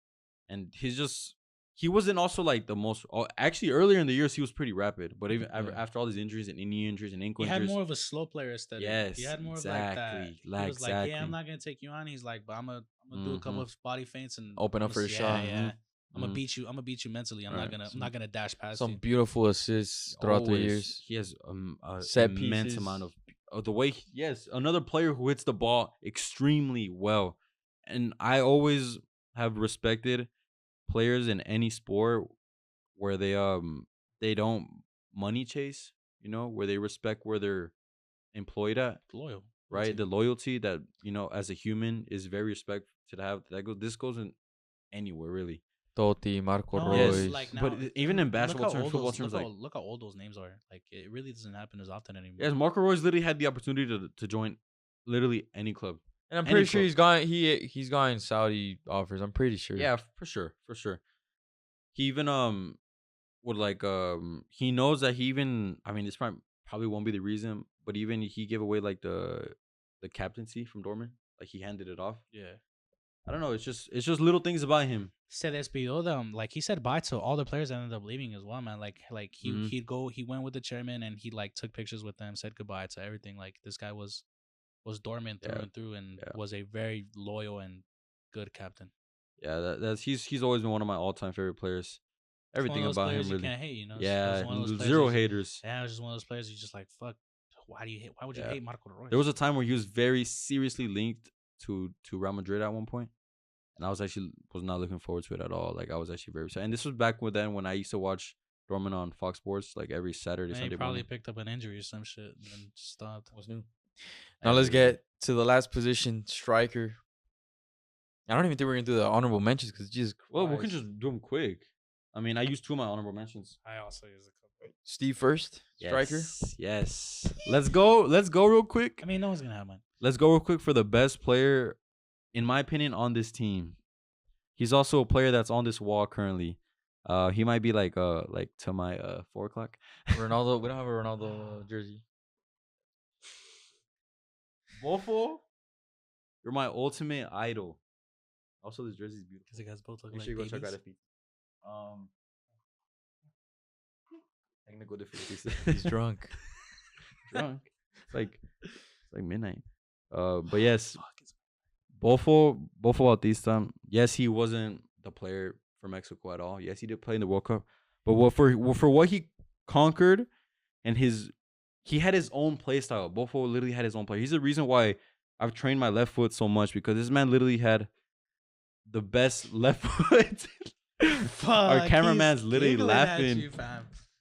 and he wasn't also like the most. Actually, earlier in the years he was pretty rapid, but even after all these injuries and knee injuries and ankle He had injuries, more of a slow player aesthetic. Yes, he had more of like that. exactly, He was like, yeah, I'm exactly. not gonna take you on. He's like, but I'm gonna do a couple of body feints and Open up I'ma for a yeah, shot. Yeah, I'm gonna beat you. I'm gonna beat you mentally. I'm Right. not gonna dash past Some you. beautiful assists throughout the years. He has a Set immense pieces. amount of the way. Yes, another player who hits the ball extremely well, and I always have respected players in any sport where they don't money chase. You know, where they respect where they're employed at. Loyal, Right, the loyalty that as a human is very respect to have. This goes in anywhere really. Totti, Marco No, Reus. Yes, like now, but even in look basketball how terms, old football those- terms, like look how old those names are. Like it really doesn't happen as often anymore. yes, Marco Royce literally had the opportunity to join literally any club. And I'm any pretty sure club. he's gotten Saudi offers. I'm pretty sure. Yeah, for sure. He even would like he knows that he even I mean this probably won't be the reason, but even he gave away like the captaincy from Dortmund, like he handed it off. Yeah. I don't know. It's just little things about him. Se despidió them. Like he said bye to all the players that ended up leaving as well, man. Like Mhm. he went with the chairman and he like took pictures with them, said goodbye to everything. Like this guy was Dortmund through Yeah, and through, and yeah. was a very loyal and good captain. Yeah, that's he's always been one of my all time favorite players. It's one of Everything those about players him you really. can't hate, you know. Yeah, It's one of those players zero you just- haters. Yeah, it's just one of those players you just like fuck. Why do you hate? Why would you Yeah. hate Marco Reus? There was a time where he was very seriously linked to Real Madrid at one point, and I was not looking forward to it at all. Like I was actually very sad. And this was back when I used to watch Dortmund on Fox Sports like every Saturday, Man, he Sunday probably morning. picked up an injury or some shit and then stopped. What's new? Now let's And- get to the last position, striker. I don't even think we're gonna do the honorable mentions because Jesus Well, we can Christ. just do them quick. I mean, I used 2 of my honorable mentions. I also use a couple. Steve first, striker. Yes. Let's go real quick. I mean, no one's gonna have mine. Let's go real quick for the best player, in my opinion, on this team. He's also a player that's on this wall currently. He might be like to my 4 o'clock. Ronaldo. We don't have a Ronaldo jersey. Bofo, you're my ultimate idol. Also, this jersey is beautiful. Because you guys both look Make like sure you go babies. check out his feet. Technical difficulties. He's drunk. Drunk. It's like midnight. But yes, Bofo Bautista. Yes, he wasn't the player for Mexico at all. Yes, he did play in the World Cup. But for what he conquered and he had his own play style. Bofo literally had his own play. He's the reason why I've trained my left foot so much, because this man literally had the best left foot. Our cameraman's literally laughing.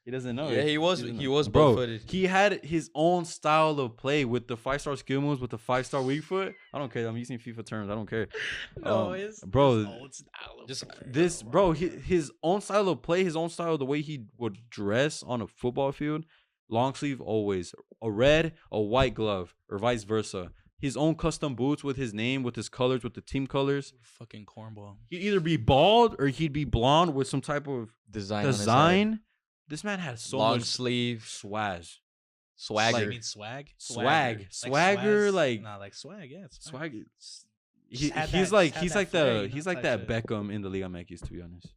He doesn't know. Yeah, he was doesn't know. both Bro, footed. he had his own style of play with the 5-star skill moves, with the 5-star weak foot. I don't care. I'm using FIFA terms. I don't care. His own style of play, his own style, the way he would dress on a football field, long sleeve always, a red, a white glove, or vice versa. His own custom boots with his name, with his colors, with the team colors. Fucking cornball. He'd either be bald or he'd be blonde with some type of Design. On his head. design. This man has so Long much sleeve. swag. Swagger. You mean swag? Swag. Swagger, swaz? like- Nah, like swag. Yeah, it's swag. Swag. Just had He's that- like had he's that like flair, the you he's know, like type that shit. Beckham in the Liga MX, to be honest.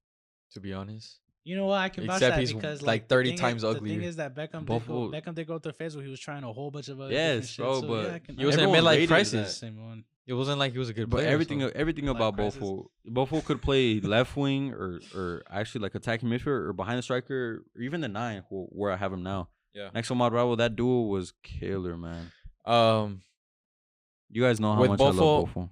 To be honest. You know what? I can vouch Except that he's because like the 30 thing times is, uglier. The thing is that Beckham did go through a phase where he was trying a whole bunch of other Yes, different bro, shit. So, but yeah, I can, He was in a everyone midlife rated crisis. that. Same one. It wasn't like he was a good But player. everything so. everything Life about crisis. Bofo could play left wing or actually like attacking midfield or behind the striker or even the 9 where I have him now. Yeah. Next to Madravo, that duo was killer, man. Um, You guys know how With much I love Bofo- Bofo.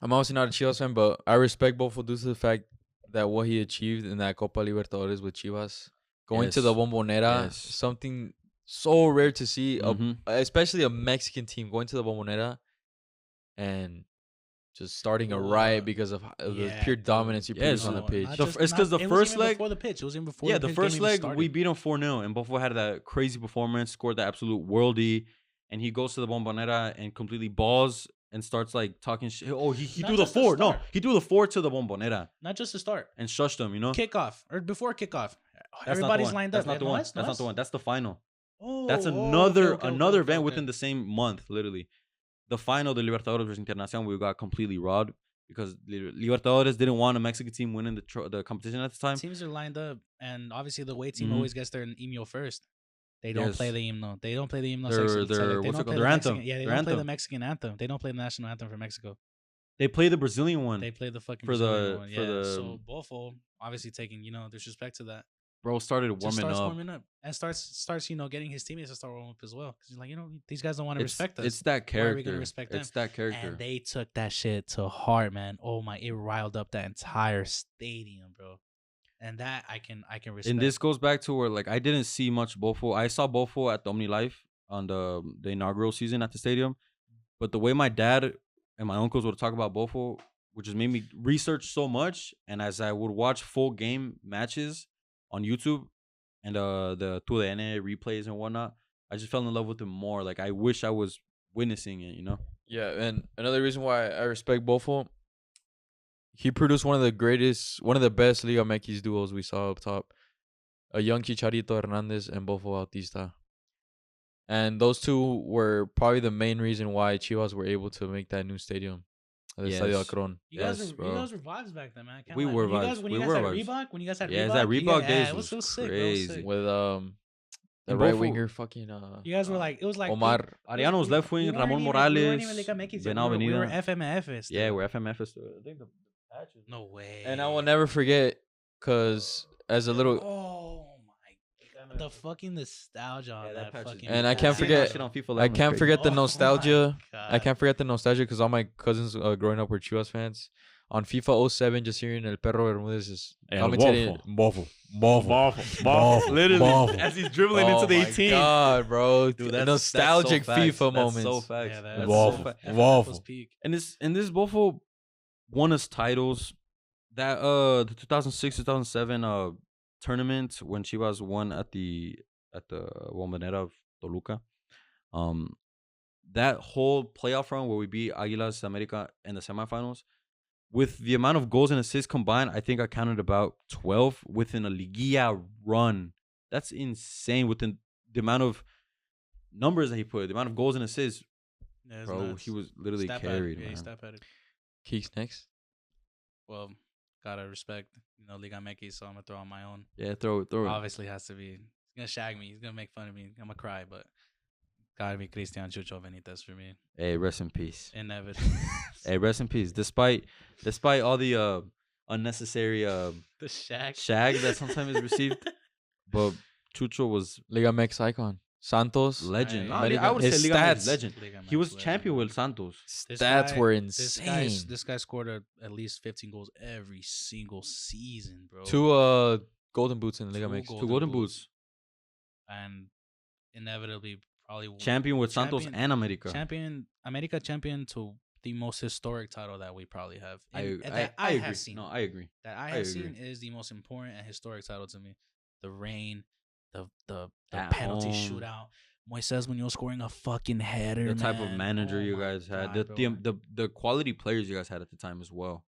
I'm obviously not a Chivas fan, but I respect Bofo due to the fact that what he achieved in that Copa Libertadores with Chivas, going to the Yes. Bombonera, Yes. something so rare to see, Mhm. especially a Mexican team going to the Bombonera and just starting a Well, riot because of the yeah, pure dude. dominance he produced Yes, on the No, pitch. not The just- it's 'cause not- the it wasn't first even leg- before the pitch. It was even before Yeah, the the game first even leg started. we beat him 4-0, and Bofo had that crazy performance, scored the absolute worldie, and he goes to the Bombonera and completely balls and starts like talking shit. Oh, he Not threw the just to 4. No, start. he threw the 4 to the Bombonera Not just to start. and shushed them. You know, Kickoff or before kickoff. That's Everybody's not the one. lined That's up. not the No, one. it's That's not the us? one. That's the final. Oh, That's okay, another okay, another okay, event okay. within the same month, literally. The final, the Libertadores versus Internacional, we got completely robbed because Libertadores didn't want a Mexican team winning the competition at the time. Teams are lined up, and obviously the away team Mhm. always gets their himno first. They don't play Yes. the hymno. They don't play the hymno. Their- section. their- They what's it don't called? play Their the anthem. Mexican- Yeah, they Their don't play the anthem. Mexican anthem. They don't play the national anthem for Mexico. They play the Brazilian one. They played the fucking For Brazilian the- one. for Yeah. the- So Bofo obviously taking disrespect to that. Bro started Just warming starts up. warming up and starts getting his teammates to start warming up as well because he's like these guys don't want to It's respect us. it's that Why are we character. gonna respect them? It's that character. And they took that shit to heart, man. Oh my, it riled up that entire stadium, bro. And that I can respect. And this goes back to where like I didn't see much Bofo. I saw Bofo at the Omni Life on the inaugural season at the stadium, but the way my dad and my uncles would talk about Bofo, which just made me research so much. And as I would watch full game matches on YouTube and the Tu DN replays and whatnot, I just fell in love with him more. Like I wish I was witnessing it, you know? Yeah, and another reason why I respect Bofo, he produced one of the best Liga MX duos we saw up top. A young Chicharito Hernandez and Bofo Bautista. And those two were probably the main reason why Chivas were able to make that new stadium. The Estadio Yes. Akron. you guys Yes, were bro. you guys were vibes back then, man. We were vibes. When We you guys were had vibes. Reebok, when you guys had Yeah, Reebok, that Reebok days it was was sick, crazy. bro. It was sick. With the And right Bofo- winger fucking You guys were like, it was like Omar. Ariano was left wing, Ramon Morales, We weren't even Liga MX yet. Venal We were Avenida. FMF. Still. Yeah, we're FMF. I think the patches. No way. And I will never forget, because as a little, Oh my god, the fucking nostalgia on Yeah, that patch is- fucking. And I Yeah, can't seeing forget- that shit on FIFA I 11 was can't crazy. forget the Oh my nostalgia. I God. can't forget the nostalgia because all my cousins growing up were Chivas fans. On FIFA 07, just hearing El Perro Bermudez is El commentating. Bofo. Literally, as he's dribbling into the 18. God, bro. Dude, that's Nostalgic so facts. FIFA That's moments. so facts. Yeah, That's that's so facts. FMF was peak. And this Bofo won us titles. That the 2006-2007 tournament when Chivas won at the Bombonera of Toluca. That whole playoff run where we beat Águilas America in the semifinals, with the amount of goals and assists combined, I think I counted about 12 within a Liguilla run. That's insane within the amount of numbers that he put, the amount of goals and assists. Yeah, it's Bro, nuts. he was literally Stat pad. carried, Yeah, he man. stat padded. Keeks next. Well, gotta respect, Liga MX, so I'm gonna throw on my own. Yeah, throw it. Obviously, has to be. He's gonna shag me. He's gonna make fun of me. I'm gonna cry, but gotta be Cristian Chucho Benitez for me. Hey, rest in peace. Inevitable. Hey, rest in peace. Despite all the unnecessary The shag. shag that sometimes is received, but Chucho was Liga MX icon. Santos. legend. Right. I would say His Liga MX stats. legend. Liga He MX was legend. champion with Santos. This Stats guy- were This insane. guy scored at least 15 goals every single season, bro. Two golden boots in Liga Two MX. gold- Two golden boots. And inevitably probably Champion with Santos champion- and America. America champion to the most historic title that we probably have. I And I that agree. have seen. No, I agree. That I I have seen agree. is the most important and historic title to me. The rain, the At penalty home. shootout. Moises Munoz scoring a fucking header. The type of man. manager Oh you my guys had, God, bro. the quality players you guys had at the time as well.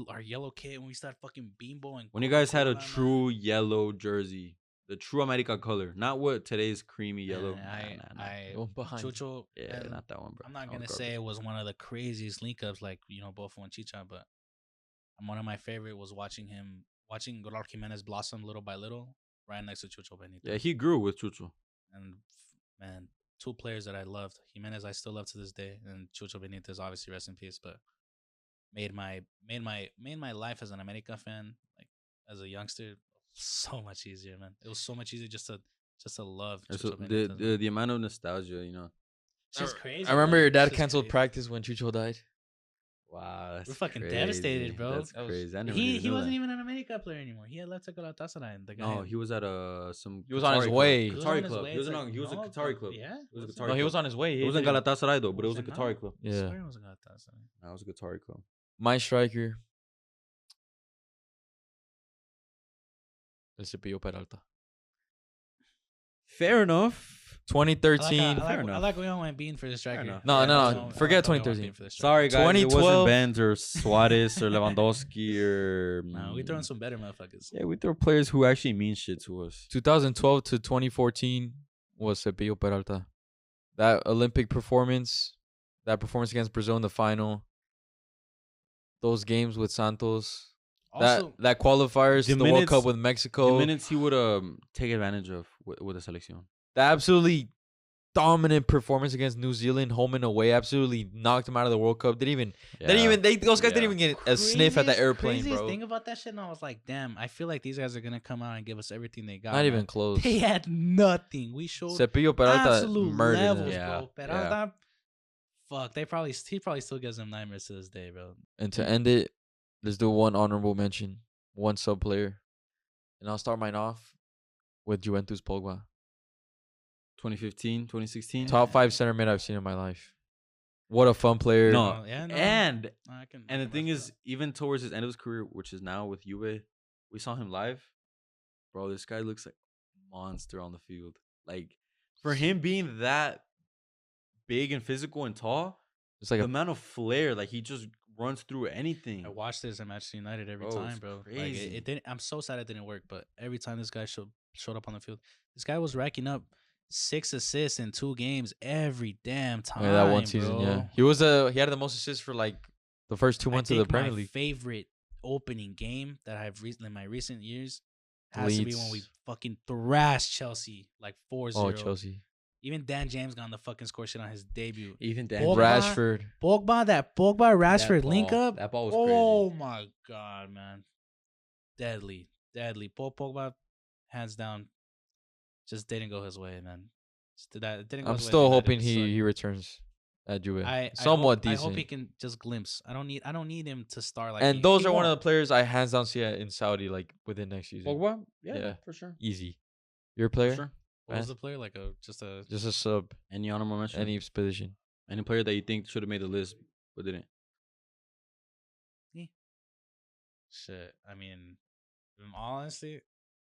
Our yellow kit when we started fucking Bimbo and When you guys had a Coca-Cola, man. true yellow jersey, the true America color, not what today's creamy Man, yellow. I Go behind. Chucho. yeah, and not that one, bro. I'm not That gonna one's say garbage. it was one of the craziest link ups like Bofo and Chicha, but one of my favorite was watching Raul Jimenez blossom little by little right next to Chucho Benitez. Yeah, he grew with Chucho. And man, two players that I loved. Jimenez I still love to this day, and Chucho Benitez obviously rest in peace, but made my life as an America fan, like as a youngster, so much easier, man. It was so much easier just to love So Chucho Benitez. man. the amount of nostalgia, you know. It's just crazy. I remember man. your dad It's just canceled crazy. practice when Chucho died. Wow, that's We're fucking crazy. devastated, bro. That's That was- crazy. I never He knew wasn't that. even an America player anymore. He had left to Galatasaray. The guy. No, he was at some. He was on his Qatari way. club. He was on Qatari his club. way. He was It's on. like, He was a no, Qatari club. Yeah, It was a Was Qatari No, he club. was on his way. It wasn't Galatasaray though, but it was a Was it Qatari not? club. I Yeah. swear it was a Galatasaray. That was a Qatari club. My striker. El Cepillo Peralta. Fair enough. 2013. I like we all went being for the striker. enough. No, no, I no. like Forget we all went 2013. being for the striker. Sorry, guys. It 2012. wasn't Benz or Suarez or Lewandowski or. No, we throwing some better motherfuckers. Yeah, we throw players who actually mean shit to us. 2012 to 2014 was Cepillo Peralta. That Olympic performance, that performance against Brazil in the final, those games with Santos, Also, that qualifiers the to the World minutes- Cup with The Mexico, minutes he would take advantage of with the selección. that absolutely dominant performance against New Zealand, home and away. Absolutely knocked them out of the World Cup. Those guys didn't even get a sniff at the airplane, craziest bro. thing about that shit, and I was like, damn, I feel like these guys are gonna come out and give us everything they got. Not even man. close. They had nothing. We showed Cepillo Peralta absolute murdered levels, them. bro. Peralta, fuck, he probably still gives them nightmares to this day, bro. And to end it, let's do one honorable mention, one sub player, and I'll start mine off with Juventus Pogba. 2015, 2016. Top 5 center mid I've seen in my life. What a fun player. No, Yeah, no, and I can the thing mess is, even towards his end of his career, which is now with Juve, we saw him live. Bro, this guy looks like a monster on the field. Like, for him being that big and physical and tall, It's like the amount of flair, like he just runs through anything. I watched this at Manchester United every Bro, time, it's bro. Like crazy. it didn't. I'm so sad it didn't work, but every time this guy showed up on the field, this guy was racking up 6 assists in 2 games every damn time. that one season, bro. yeah. He had the most assists for like the first 2 months of the Premier My League. favorite opening game that I've in my recent years has to be when we Leeds. fucking thrashed Chelsea like 4-0. Oh, Chelsea. Even Dan James got on the fucking score shit on his debut. Even Pogba- Rashford. Pogba Rashford link ball- up. that ball was Oh my god, man. Deadly. Pogba, hands down, just didn't go his way, man. It didn't go I'm his way still at hoping United. he returns at Juve. I Somewhat I decent. hope he can just glimpse. I don't need him to start like. And those are one of the players I hands down see in Saudi like within next season. Pogba? Yeah. For sure. Easy. Your For player? sure. What was man. the player like? Just a Just a sub. Any honorable mention? Any position. Any player that you think should have made the list but didn't? shit. I mean, in all honesty,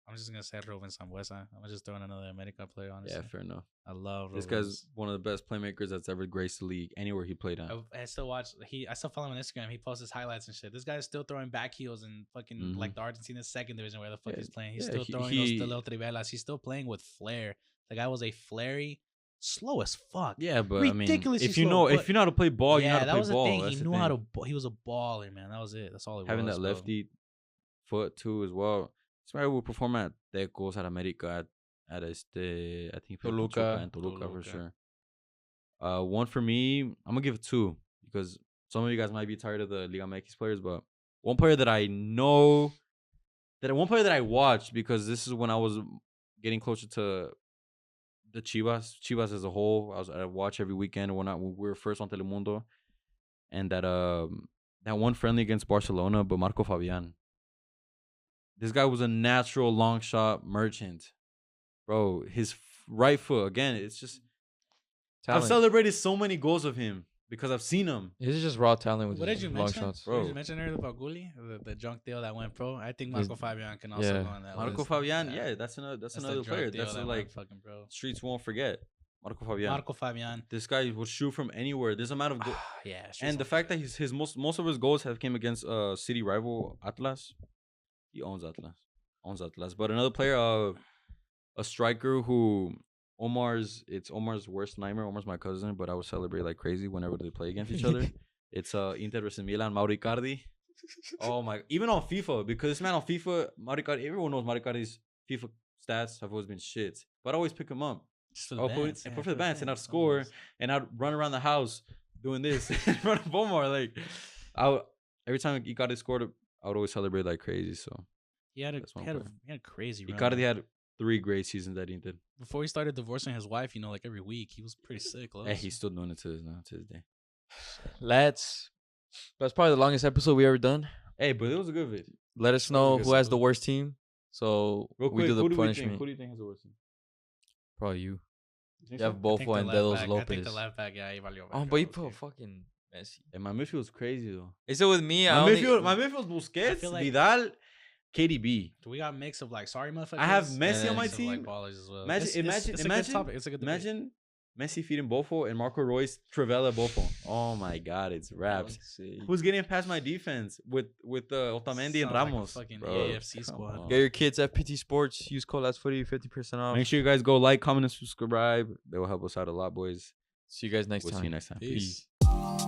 I'm just gonna say Ruben Sambuesa. I'm gonna just throw in another America player. Honestly, Yeah, fair enough. I love This Ruben. guy's one of the best playmakers that's ever graced the league anywhere he played on. I still watch. I still follow him on Instagram. He posts his highlights and shit. This guy is still throwing back heels in fucking like the Argentina second division where the fuck Yeah, he's playing. He's yeah, still he- throwing he- those little trivelas. He's still playing with flair. The guy was a flary, slow as fuck. Yeah, but Ridiculously if you slow, know but- if you know how to play ball, you know how to that play was ball. the thing. That's He the knew thing. how to. He was a baller, man. That was it. That's all it Having was. that bro. lefty foot too as well. This guy will perform at Tecos, at America, at I think he played Toluca. Pachuca and Toluca for Toluca. sure. One for me, I'm gonna give it 2 because some of you guys might be tired of the Liga MX players, but one player that I know, one player that I watched because this is when I was getting closer to the Chivas as a whole. I watch every weekend when we were first on Telemundo, and that one friendly against Barcelona, but Marco Fabian. This guy was a natural long shot merchant, bro. His right foot again. It's just Talent. I've celebrated so many goals of him because I've seen him. This is just raw talent with What did his you long mention? shots. What did Bro. you mention earlier about Gulli, the drunk deal that went pro? I think His- Marco Fabian can also yeah. go on that Marco list. Fabian, yeah, that's another the another drunk player. deal That's that like went fucking pro. streets won't forget. Marco Fabian. Marco Fabian. This guy will shoot from anywhere. There's amount of goals. Yeah, And the fact that his most of his goals have came against city rival Atlas. He owns Atlas. But another player, a striker who Omar's worst nightmare. Omar's my cousin, but I would celebrate like crazy whenever they play against each other. It's Inter versus Milan, Mauro Icardi. Oh my! Even on FIFA, because this man on FIFA, Mauro Icardi, everyone knows Mauro Icardi's FIFA stats have always been shit. But I always pick him up. just for I'll put for the bands and I'd score and I'd run around the house doing this in front of Omar. Like, every time Icardi scored, I would always celebrate like crazy. So He had a That's one he had a, player. he had a crazy run. Icardi had 3 great seasons that he did. Before he started divorcing his wife, like every week, he was pretty sick. Hey, he's still doing it to his day. Lads, that's probably the longest episode we ever done. Hey, but it was a good vid. Let us That was a know good who has episode. the worst team. So Real we quick, do the who do punishment. Who do you think has the worst team? Probably you. think You have so? Bofo and Delos I think Lopez. the left back guy, valió Oh, verga, but you low-key. put fucking Messi. And my midfield's crazy though. Is it with me? My midfield's Busquets, I feel like- Vidal, KDB. We got a mix of like sorry motherfuckers. I have and Messi then on my mix of, like, team. ballers as well. Imagine- it's a good imagine- topic. It's a good debate. Imagine Messi feeding Bofo and Marco Royce, Trivela, Bofo. Oh my God, it's raps. Who's getting past my defense with Otamendi and Sounds like a Ramos? fucking Bro, AFC come squad. on. Get your kids FPT Sports. Use code Ladsfooty 50% off. Make sure you guys go like, comment, and subscribe. They will help us out a lot, boys. See you guys next We'll time. see you next time. Peace. Peace.